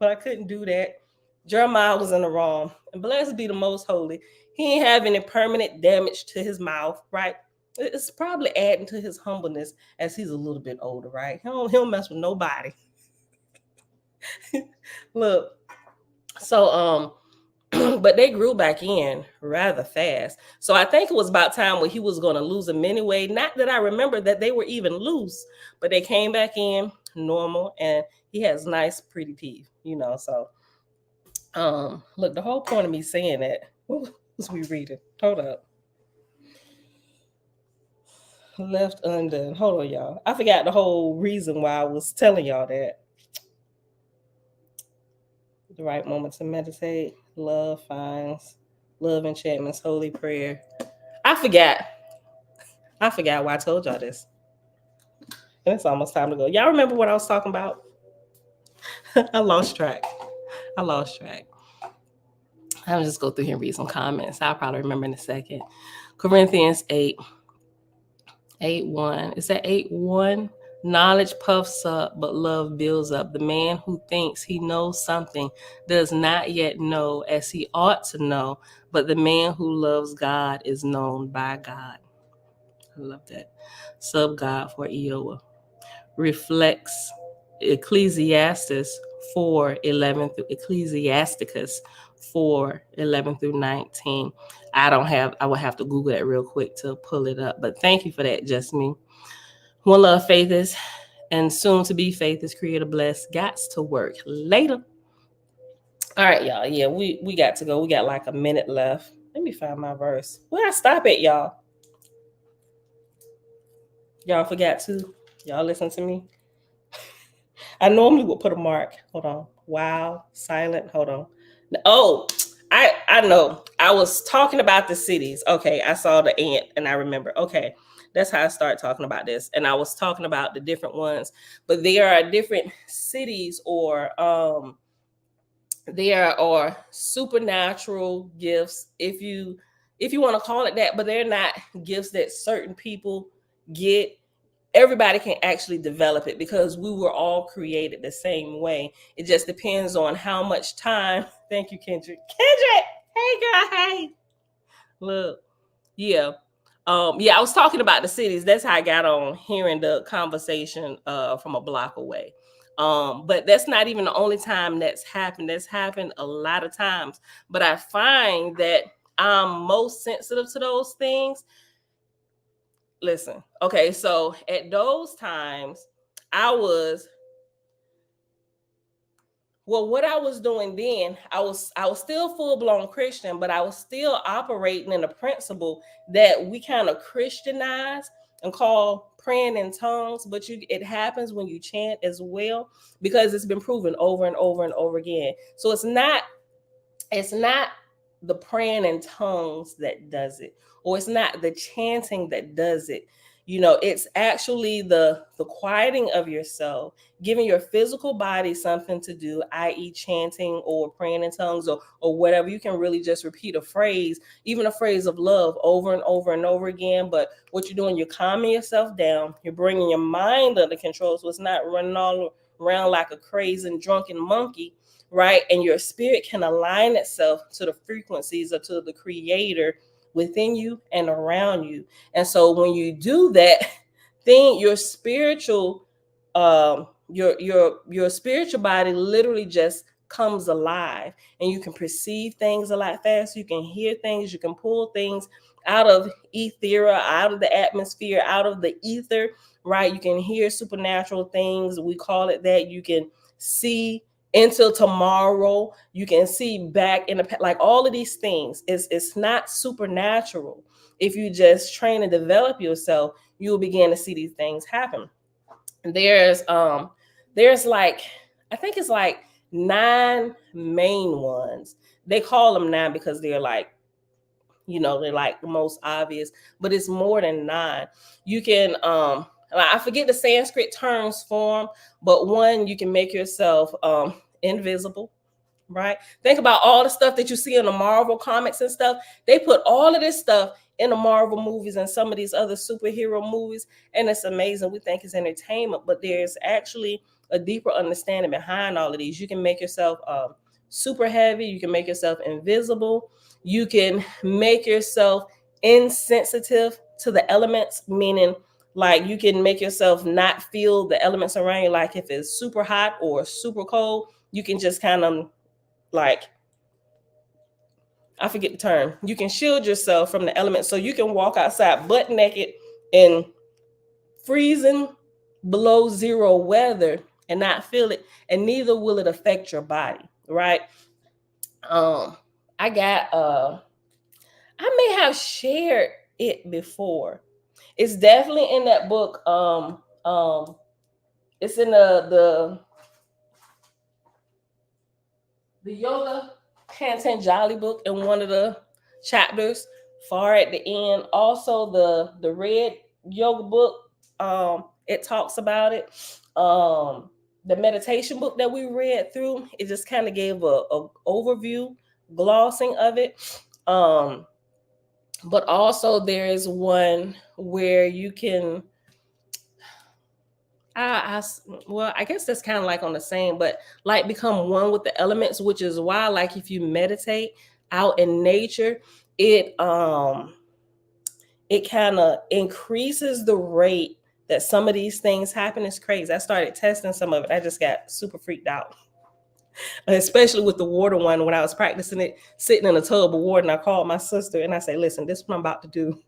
But I couldn't do that. Jeremiah was in the wrong. And blessed be the most holy. He ain't have any permanent damage to his mouth, right? It's probably adding to his humbleness as he's a little bit older, right? He'll mess with nobody. Look, so but they grew back in rather fast. So I think it was about time when he was going to lose them anyway. Not that I remember that they were even loose, but they came back in normal, and he has nice, pretty teeth, So, look, the whole point of me saying that, what was we reading? Hold up. Left undone. Hold on, y'all. I forgot the whole reason why I was telling y'all that. The right moment to meditate. Love finds. Love enchantments. Holy prayer. I forgot why I told y'all this. And it's almost time to go. Y'all remember what I was talking about? I lost track. I'll just go through here and read some comments. I'll probably remember in a second. Corinthians 8:1. Is that 8:1? Knowledge puffs up, but love builds up. The man who thinks he knows something does not yet know as he ought to know, but the man who loves God is known by God. I love that. Sub God for Iowa. Reflects Ecclesiastes 4:11 through Ecclesiasticus 4:11 through 19. I will have to Google that real quick to pull it up. But thank you for that, just me. One love, faith is, and soon to be faith is created, blessed. Gots to work later. All right, y'all. Yeah, we got to go. We got like a minute left. Let me find my verse. Where I stop at, y'all? Y'all forgot to. Y'all listen to me. I normally would put a mark. Hold on. Wow. Silent. Hold on. Oh, I know. I was talking about the cities. Okay. I saw the ant and I remember. Okay. That's how I started talking about this. And I was talking about the different ones. But there are different cities or there are supernatural gifts, if you want to call it that, but they're not gifts that certain people get. Everybody can actually develop it because we were all created the same way. It just depends on how much time. Thank you, Kendrick. Kendrick, hey girl, hey. Look, yeah. I was talking about the cities. That's how I got on hearing the conversation from a block away. But that's not even the only time that's happened. That's happened a lot of times. But I find that I'm most sensitive to those things. Listen, okay, so at those times, what I was doing then, I was still full-blown Christian, but I was still operating in a principle that we kind of Christianize and call praying in tongues, but it happens when you chant as well, because it's been proven over and over and over again. So it's not the praying in tongues that does it, or it's not the chanting that does it. It's actually the quieting of yourself, giving your physical body something to do, i.e. chanting or praying in tongues or whatever. You can really just repeat a phrase, even a phrase of love over and over and over again. But what you're doing, you're calming yourself down. You're bringing your mind under control, so it's not running all around like a crazy and drunken monkey, right? And your spirit can align itself to the frequencies or to the creator within you and around you. And so when you do that thing, your spiritual your spiritual body literally just comes alive, and you can perceive things a lot faster. You can hear things, you can pull things out of ethera, out of the atmosphere, out of the ether, right? You can hear supernatural things, we call it that. You can see until tomorrow, you can see back in the, like all of these things. It's not supernatural. If you just train and develop yourself, you'll begin to see these things happen. There's like, I think it's like 9 main ones. They call them 9 because they're like, they're like the most obvious, but it's more than 9. You can I forget the Sanskrit terms for them, but one, you can make yourself invisible, right? Think about all the stuff that you see in the Marvel comics and stuff. They put all of this stuff in the Marvel movies and some of these other superhero movies, and it's amazing. We think it's entertainment, but there's actually a deeper understanding behind all of these. You can make yourself super heavy. You can make yourself invisible. You can make yourself insensitive to the elements, meaning like you can make yourself not feel the elements around you. Like if it's super hot or super cold, you can just kind of like, I forget the term. You can shield yourself from the elements. So you can walk outside butt naked in freezing below zero weather and not feel it, and neither will it affect your body, right? I may have shared it before. It's definitely in that book. It's in the yoga Patanjali book in one of the chapters far at the end. Also the red yoga book, it talks about it. The meditation book that we read through, it just kind of gave a overview glossing of it. But also there is one where you can I guess that's kind of like on the same, but like become one with the elements, which is why, like, if you meditate out in nature, it kind of increases the rate that some of these things happen. It's crazy. I started testing some of it. I just got super freaked out, especially with the water one. When I was practicing it, sitting in a tub of water, and I called my sister and I said, "Listen, this is what I'm about to do."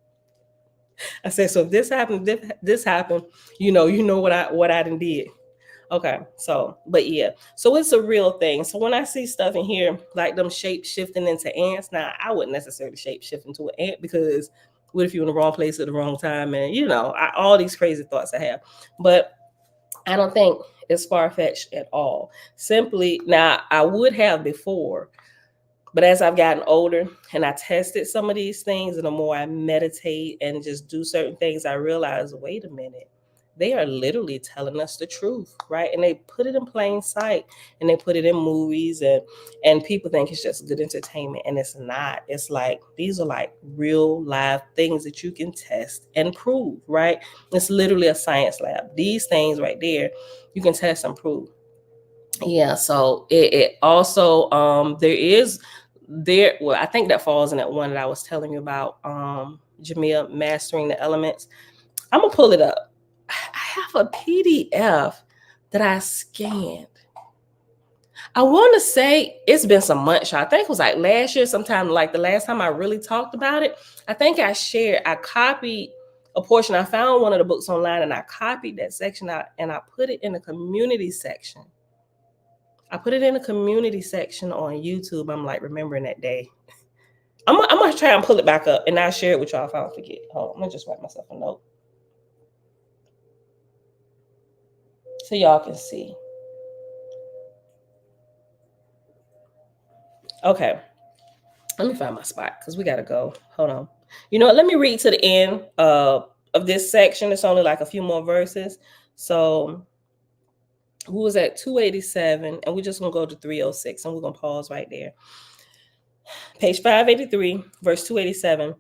I said, so if this happened, you know what I done did. Okay, so, but yeah, so it's a real thing. So when I see stuff in here, like them shape shifting into ants, now I wouldn't necessarily shape shift into an ant, because what if you're in the wrong place at the wrong time? And all these crazy thoughts I have, but I don't think it's far-fetched at all. Simply, now I would have before, but as I've gotten older and I tested some of these things, and the more I meditate and just do certain things, I realize, wait a minute, they are literally telling us the truth, right? And they put it in plain sight, and they put it in movies, and people think it's just good entertainment, and it's not. It's like, these are like real live things that you can test and prove, right? It's literally a science lab. These things right there, you can test and prove. Yeah, so it also well, I think that falls in that one that I was telling you about, Jamia, mastering the elements. I'm gonna pull it up. I have a PDF that I scanned. I want to say it's been some months. I think it was like last year, sometime, like the last time I really talked about it. I think I copied a portion. I found one of the books online and I copied that section out and I put it in the community section. I put it in the community section on YouTube. I'm like remembering that day. I'm gonna try and pull it back up and I'll share it with y'all if I don't forget. Hold on, I'm gonna just write myself a note so y'all can see. Okay, let me find my spot because we gotta go. Hold on. You know what? Let me read to the end of this section. It's only like a few more verses. So who was at 287, and we're just gonna go to 306, and we're gonna pause right there. Page 583, verse 287.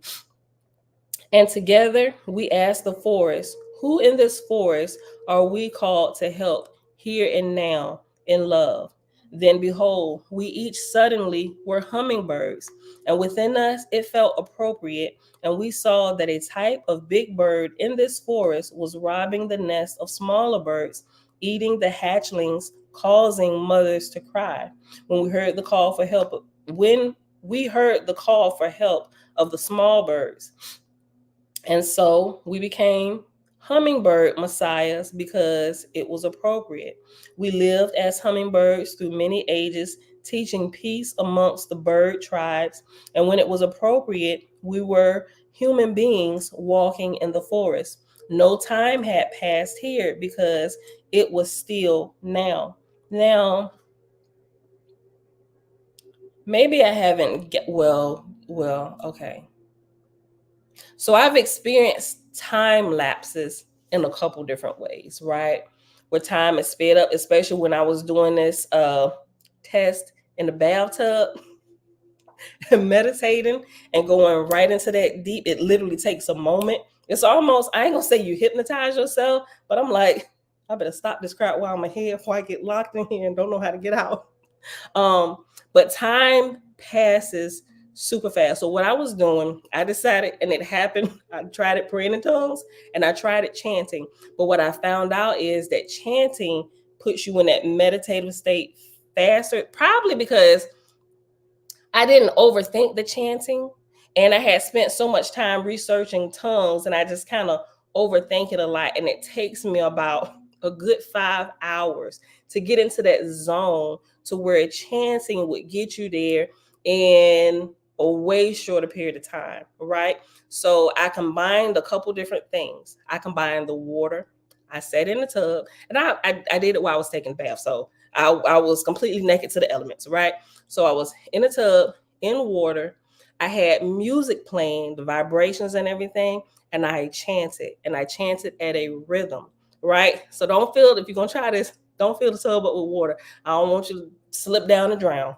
And together we asked the forest, who in this forest are we called to help here and now in love? Then behold, we each suddenly were hummingbirds, and within us it felt appropriate, and we saw that a type of big bird in this forest was robbing the nest of smaller birds, eating the hatchlings, causing mothers to cry. When we heard the call for help of the small birds. And so we became hummingbird messiahs because it was appropriate. We lived as hummingbirds through many ages, teaching peace amongst the bird tribes. And when it was appropriate, we were human beings walking in the forest. No time had passed here because it was still now. Now, maybe I haven't okay. So I've experienced time lapses in a couple different ways, right? Where time is sped up, especially when I was doing this test in the bathtub and meditating and going right into that deep. It literally takes a moment. It's almost, I ain't gonna say you hypnotize yourself, but I'm like, I better stop this crap while I'm ahead before I get locked in here and don't know how to get out. But time passes super fast. So what I was doing, I decided, and it happened, I tried it praying in tongues and I tried it chanting. But what I found out is that chanting puts you in that meditative state faster, probably because I didn't overthink the chanting and I had spent so much time researching tongues and I just kind of overthink it a lot. And it takes me about a good 5 hours to get into that zone to where chanting would get you there in a way shorter period of time, right? So I combined a couple different things. I combined the water. I sat in the tub and I did it while I was taking a bath. So I was completely naked to the elements, right? So I was in a tub, in water. I had music playing, the vibrations and everything, and I chanted at a rhythm, right? So don't feel, if you're gonna try this, don't fill the tub up with water. I don't want you to slip down and drown.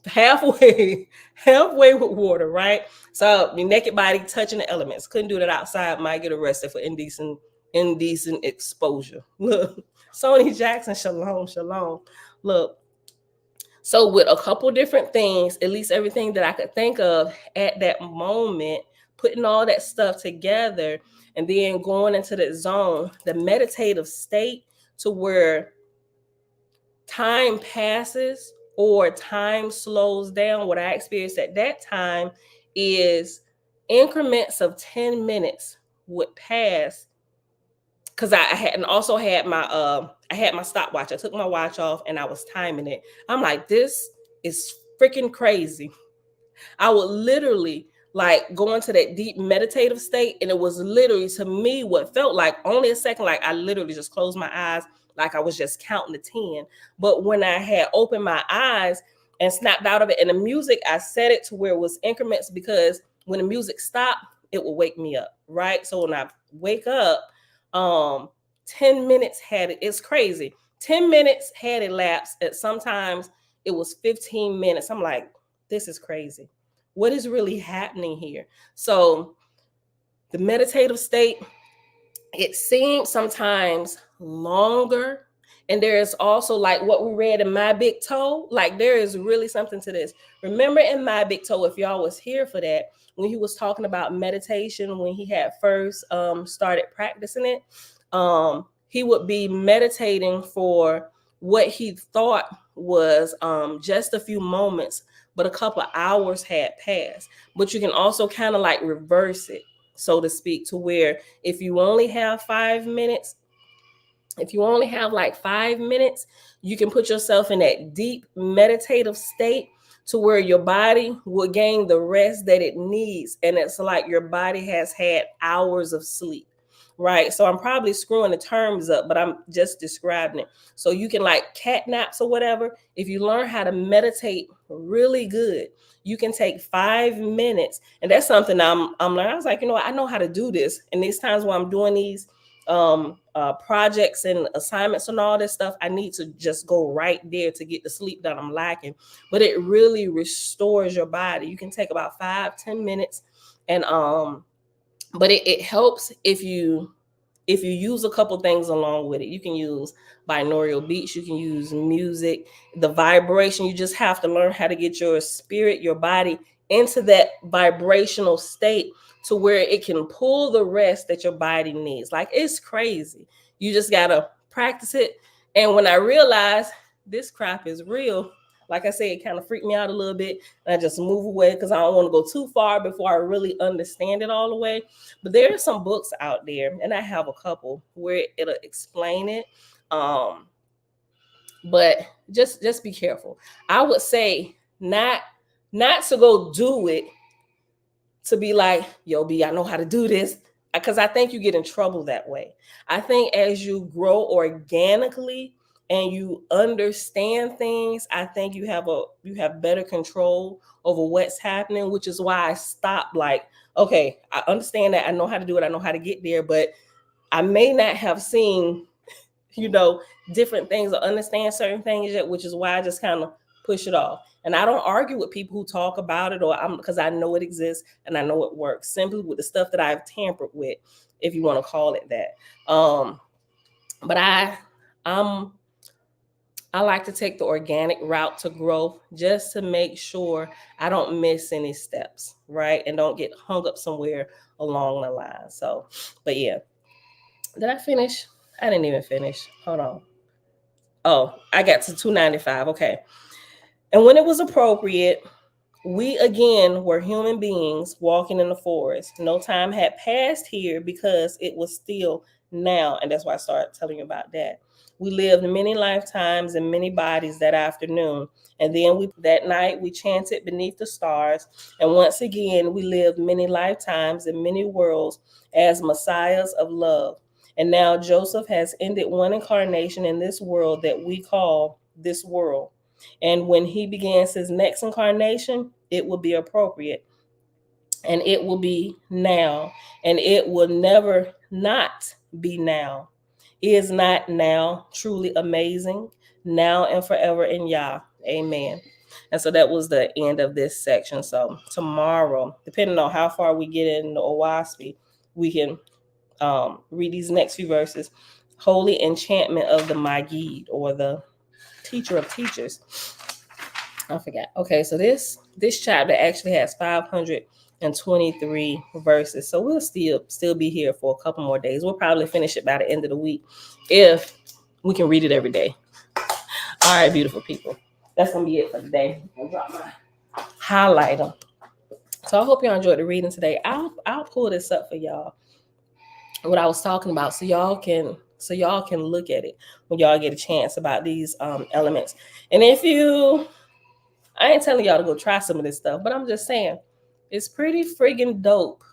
Halfway with water, right? So your naked body touching the elements. Couldn't do that outside, might get arrested for indecent exposure. Look, Sony Jackson, shalom. Look, so with a couple different things, at least everything that I could think of at that moment, putting all that stuff together and then going into that zone, the meditative state to where time passes or time slows down. What I experienced at that time is increments of 10 minutes would pass, because I had my stopwatch. I took my watch off and I was timing it. I'm like, this is freaking crazy. I would literally like go into that deep meditative state, and it was literally, to me, what felt like only a second. Like I literally just closed my eyes, like I was just counting to 10. But when I had opened my eyes and snapped out of it, and the music, I set it to where it was increments, because when the music stopped, it would wake me up, right? So when I wake up, 10 minutes had it. It's crazy. 10 minutes had elapsed. At sometimes it was 15 minutes. I'm like, this is crazy. What is really happening here? So the meditative state, it seems sometimes longer. And there is also, like what we read in My Big Toe, like there is really something to this. Remember in My Big Toe, if y'all was here for that, when he was talking about meditation, when he had first started practicing it, he would be meditating for what he thought was just a few moments, but a couple of hours had passed. But you can also kind of like reverse it, so to speak, to where if you only have 5 minutes, if you only have like 5 minutes, you can put yourself in that deep meditative state to where your body will gain the rest that it needs. And it's like your body has had hours of sleep, right? So I'm probably screwing the terms up, but I'm just describing it. So you can like cat naps or whatever. If you learn how to meditate really good, you can take 5 minutes. And that's something I'm learning. I was like, I know how to do this. And these times when I'm doing these projects and assignments and all this stuff, I need to just go right there to get the sleep that I'm lacking. But it really restores your body. You can take about 5-10 minutes, and but it helps if you use a couple things along with it. You can use binaural beats, you can use music, the vibration. You just have to learn how to get your spirit, your body into that vibrational state to where it can pull the rest that your body needs. Like, it's crazy. You just gotta practice it. And when I realized this crap is real, like I said, it kind of freaked me out a little bit. And I just move away because I don't want to go too far before I really understand it all the way. But there are some books out there, and I have a couple where it'll explain it. But just be careful. I would say not to go do it to be like, yo, B, I know how to do this, because I think you get in trouble that way. I think as you grow organically and you understand things, I think you have better control over what's happening, which is why I stopped. Like, okay, I understand that, I know how to do it, I know how to get there, but I may not have seen, different things or understand certain things yet, which is why I just kind of push it off. And I don't argue with people who talk about it, because I know it exists and I know it works, simply with the stuff that I've tampered with, if you want to call it that. But I like to take the organic route to growth just to make sure I don't miss any steps, right? And don't get hung up somewhere along the line. So, but yeah. Did I finish? I didn't even finish. Hold on. Oh, I got to 295. Okay. And when it was appropriate, we again were human beings walking in the forest. No time had passed here because it was still now. And that's why I started telling you about that. We lived many lifetimes and many bodies that afternoon. And then that night we chanted beneath the stars. And once again, we lived many lifetimes and many worlds as messiahs of love. And now Joseph has ended one incarnation in this world that we call this world. And when he begins his next incarnation, it will be appropriate. And it will be now. And it will never not be now. Is not now truly amazing? Now and forever in Yah. Amen. And so that was the end of this section. So tomorrow, depending on how far we get in the Owaspi, we can read these next few verses. Holy enchantment of the Magid, or the teacher of teachers. I forgot. Okay, so this chapter actually has 523 verses. So we'll still be here for a couple more days. We'll probably finish it by the end of the week if we can read it every day. All right, beautiful people. That's gonna be it for today. I'll drop my highlighter. So I hope y'all enjoyed the reading today. I'll pull this up for y'all. What I was talking about, so y'all can look at it when y'all get a chance about these elements. And if I ain't telling y'all to go try some of this stuff, but I'm just saying it's pretty friggin' dope.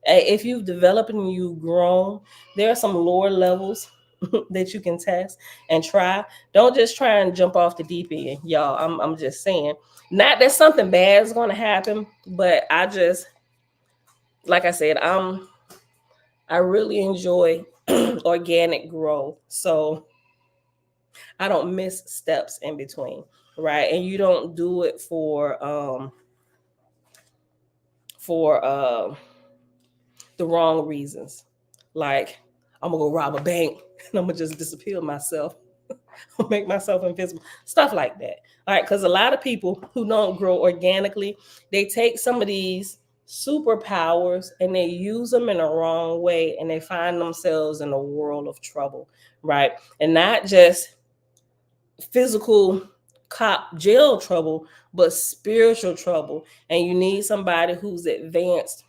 If you've developed and you've grown, there are some lower levels that you can test and try. Don't just try and jump off the deep end, y'all. I'm just saying, not that something bad is going to happen, but I just, like I said, I really enjoy organic growth. So I don't miss steps in between, right? And you don't do it for the wrong reasons. Like, I'm gonna go rob a bank and I'm gonna just disappear myself, make myself invisible, stuff like that. All right, because a lot of people who don't grow organically, they take some of these superpowers and they use them in a wrong way, and they find themselves in a world of trouble, right? And not just physical cop jail trouble, but spiritual trouble. And you need somebody who's advanced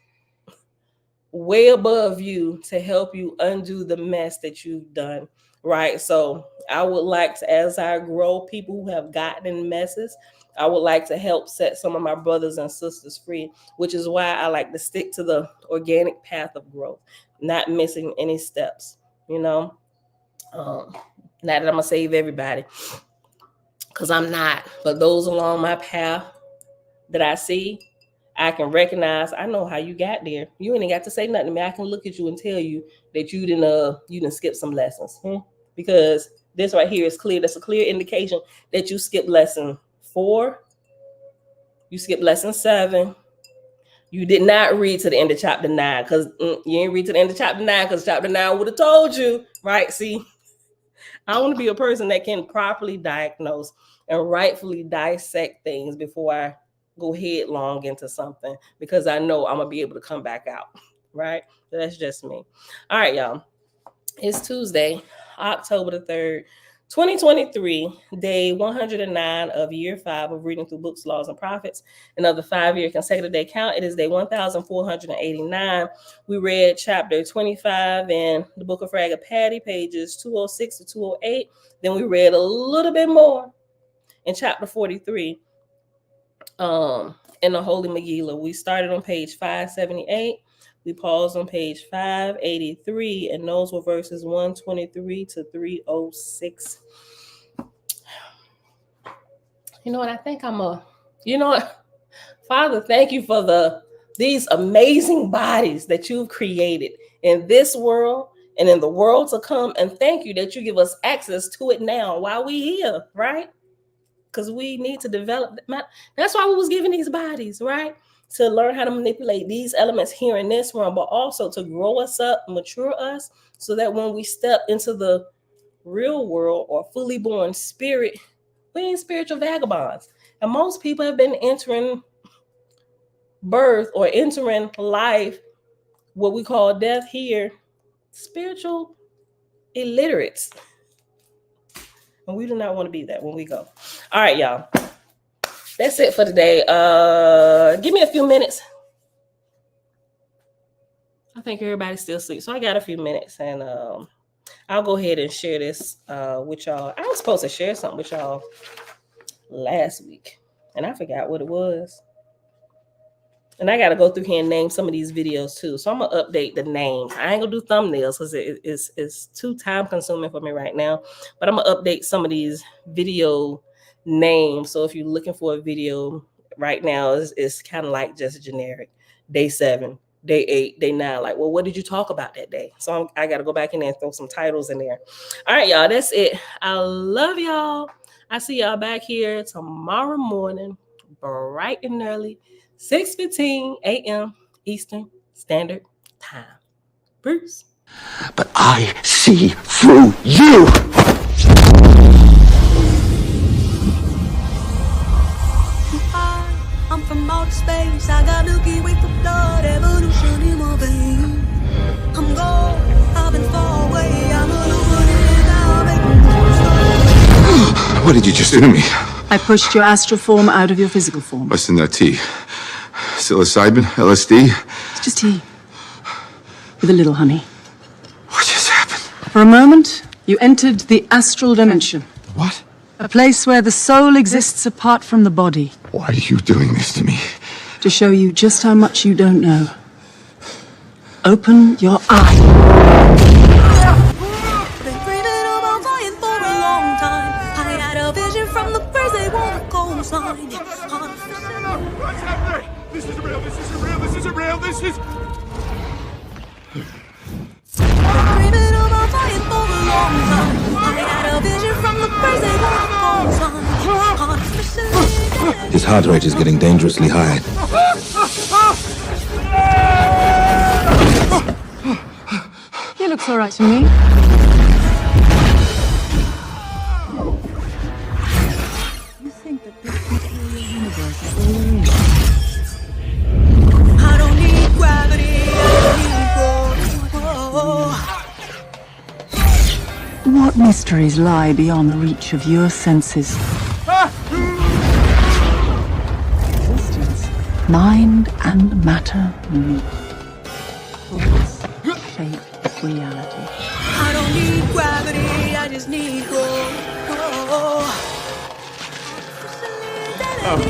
way above you to help you undo the mess that you've done, right? So I would like to, as I grow, people who have gotten in messes, I would like to help set some of my brothers and sisters free, which is why I like to stick to the organic path of growth, not missing any steps, not that I'm gonna save everybody, because I'm not, but those along my path that I see, I can recognize. I know how you got there. You ain't got to say nothing to me. I can look at you and tell you that you didn't skip some lessons, because this right here is clear. That's a clear indication that you skipped lesson 4, you skipped lesson 7. You did not read to the end of chapter 9, because you didn't read to the end of chapter 9, because chapter 9 would have told you, right? See, I want to be a person that can properly diagnose and rightfully dissect things before I go headlong into something, because I know I'm gonna be able to come back out, right? So that's just me. All right, y'all. It's Tuesday, October the 3rd, 2023, day 109 of year 5 of reading through books, laws, and prophets, and of the 5-year consecutive day count. It is day 1489. We read chapter 25 in the book of Frag of Patty, pages 206 to 208. Then we read a little bit more in chapter 43 in the Holy Megillah. We started on page 578. We paused on page 583, and those were verses 123 to 306. You know what? I think Father, thank you for these amazing bodies that you've created in this world and in the world to come. And thank you that you give us access to it now while we here, right? Because we need to develop. That's why we was given these bodies, right? To learn how to manipulate these elements here in this realm, but also to grow us up, mature us, so that when we step into the real world or fully born spirit, We ain't spiritual vagabonds. And most people have been entering birth or entering life, what we call death here, spiritual illiterates. And we do not want to be that when we go. All right, y'all. That's it for today. Give me a few minutes. I think everybody's still asleep. So I got a few minutes, and I'll go ahead and share this with y'all. I was supposed to share something with y'all last week, and I forgot what it was. And I got to go through here and name some of these videos too. So I'm going to update the names. I ain't going to do thumbnails because it's too time consuming for me right now. But I'm going to update some of these video names. So if you're looking for a video right now, it's kind of like just generic. Day 7, day 8, day 9. Like, well, what did you talk about that day? So I got to go back in there and throw some titles in there. All right, y'all. That's it. I love y'all. I see y'all back here tomorrow morning, bright and early. 6:15 a.m. Eastern Standard Time. Bruce. But I see through you! I'm from outer space. I got Milky Way for blood, evolution in my veins. I'm gold, I've been far away. I'm a What did you just do to me? I pushed your astral form out of your physical form. What's in that tea? Psilocybin? LSD? It's just tea. With a little honey. What just happened? For a moment, you entered the astral dimension. What? A place where the soul exists apart from the body. Why are you doing this to me? To show you just how much you don't know. Open your eyes. been dreaming about flying for a long time. I had a vision from the birds, they want a coastline. What's happening? This isn't real, this isn't real, this isn't real, this is... Dreaming about flying for a long time. I had a vision from the birds, they want a coastline. His heart rate is getting dangerously high. He looks all right to me. You think that this material universe is all there is? I don't need gravity, I need What mysteries lie beyond the reach of your senses? Existence, mind and matter meet. Thoughts shape reality. I don't need gravity, I just need growth. I'm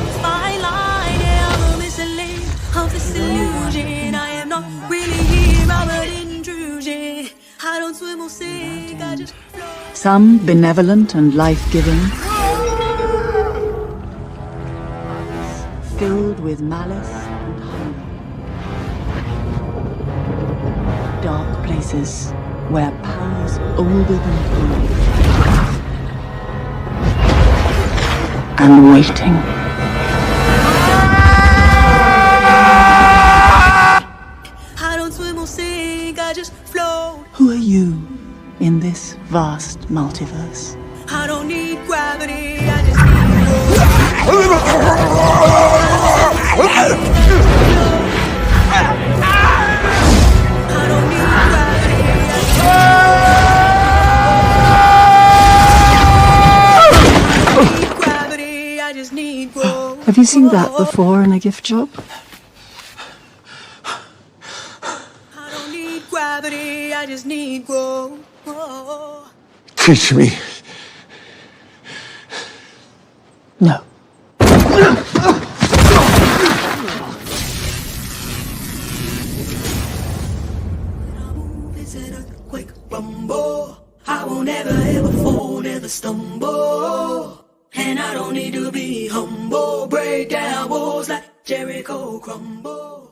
a fine line, yeah, I'm a mislead of this illusion. I am not really here, I'm an intrusion. I don't swim or sink, I just float. Some benevolent and life-giving, filled with malice and hunger. Dark places where powers older than time and waiting. I don't swim or sink, I just float. Who are you in this vast multiverse? I don't need gravity, I just need I don't need gravity, I just need growth. Have you seen that before in a gift shop? I don't need gravity, I just need growth. Teach me. No. It's an earthquake rumble. I won't ever ever fall, never stumble. And I don't need to be humble. Break down walls like Jericho crumble.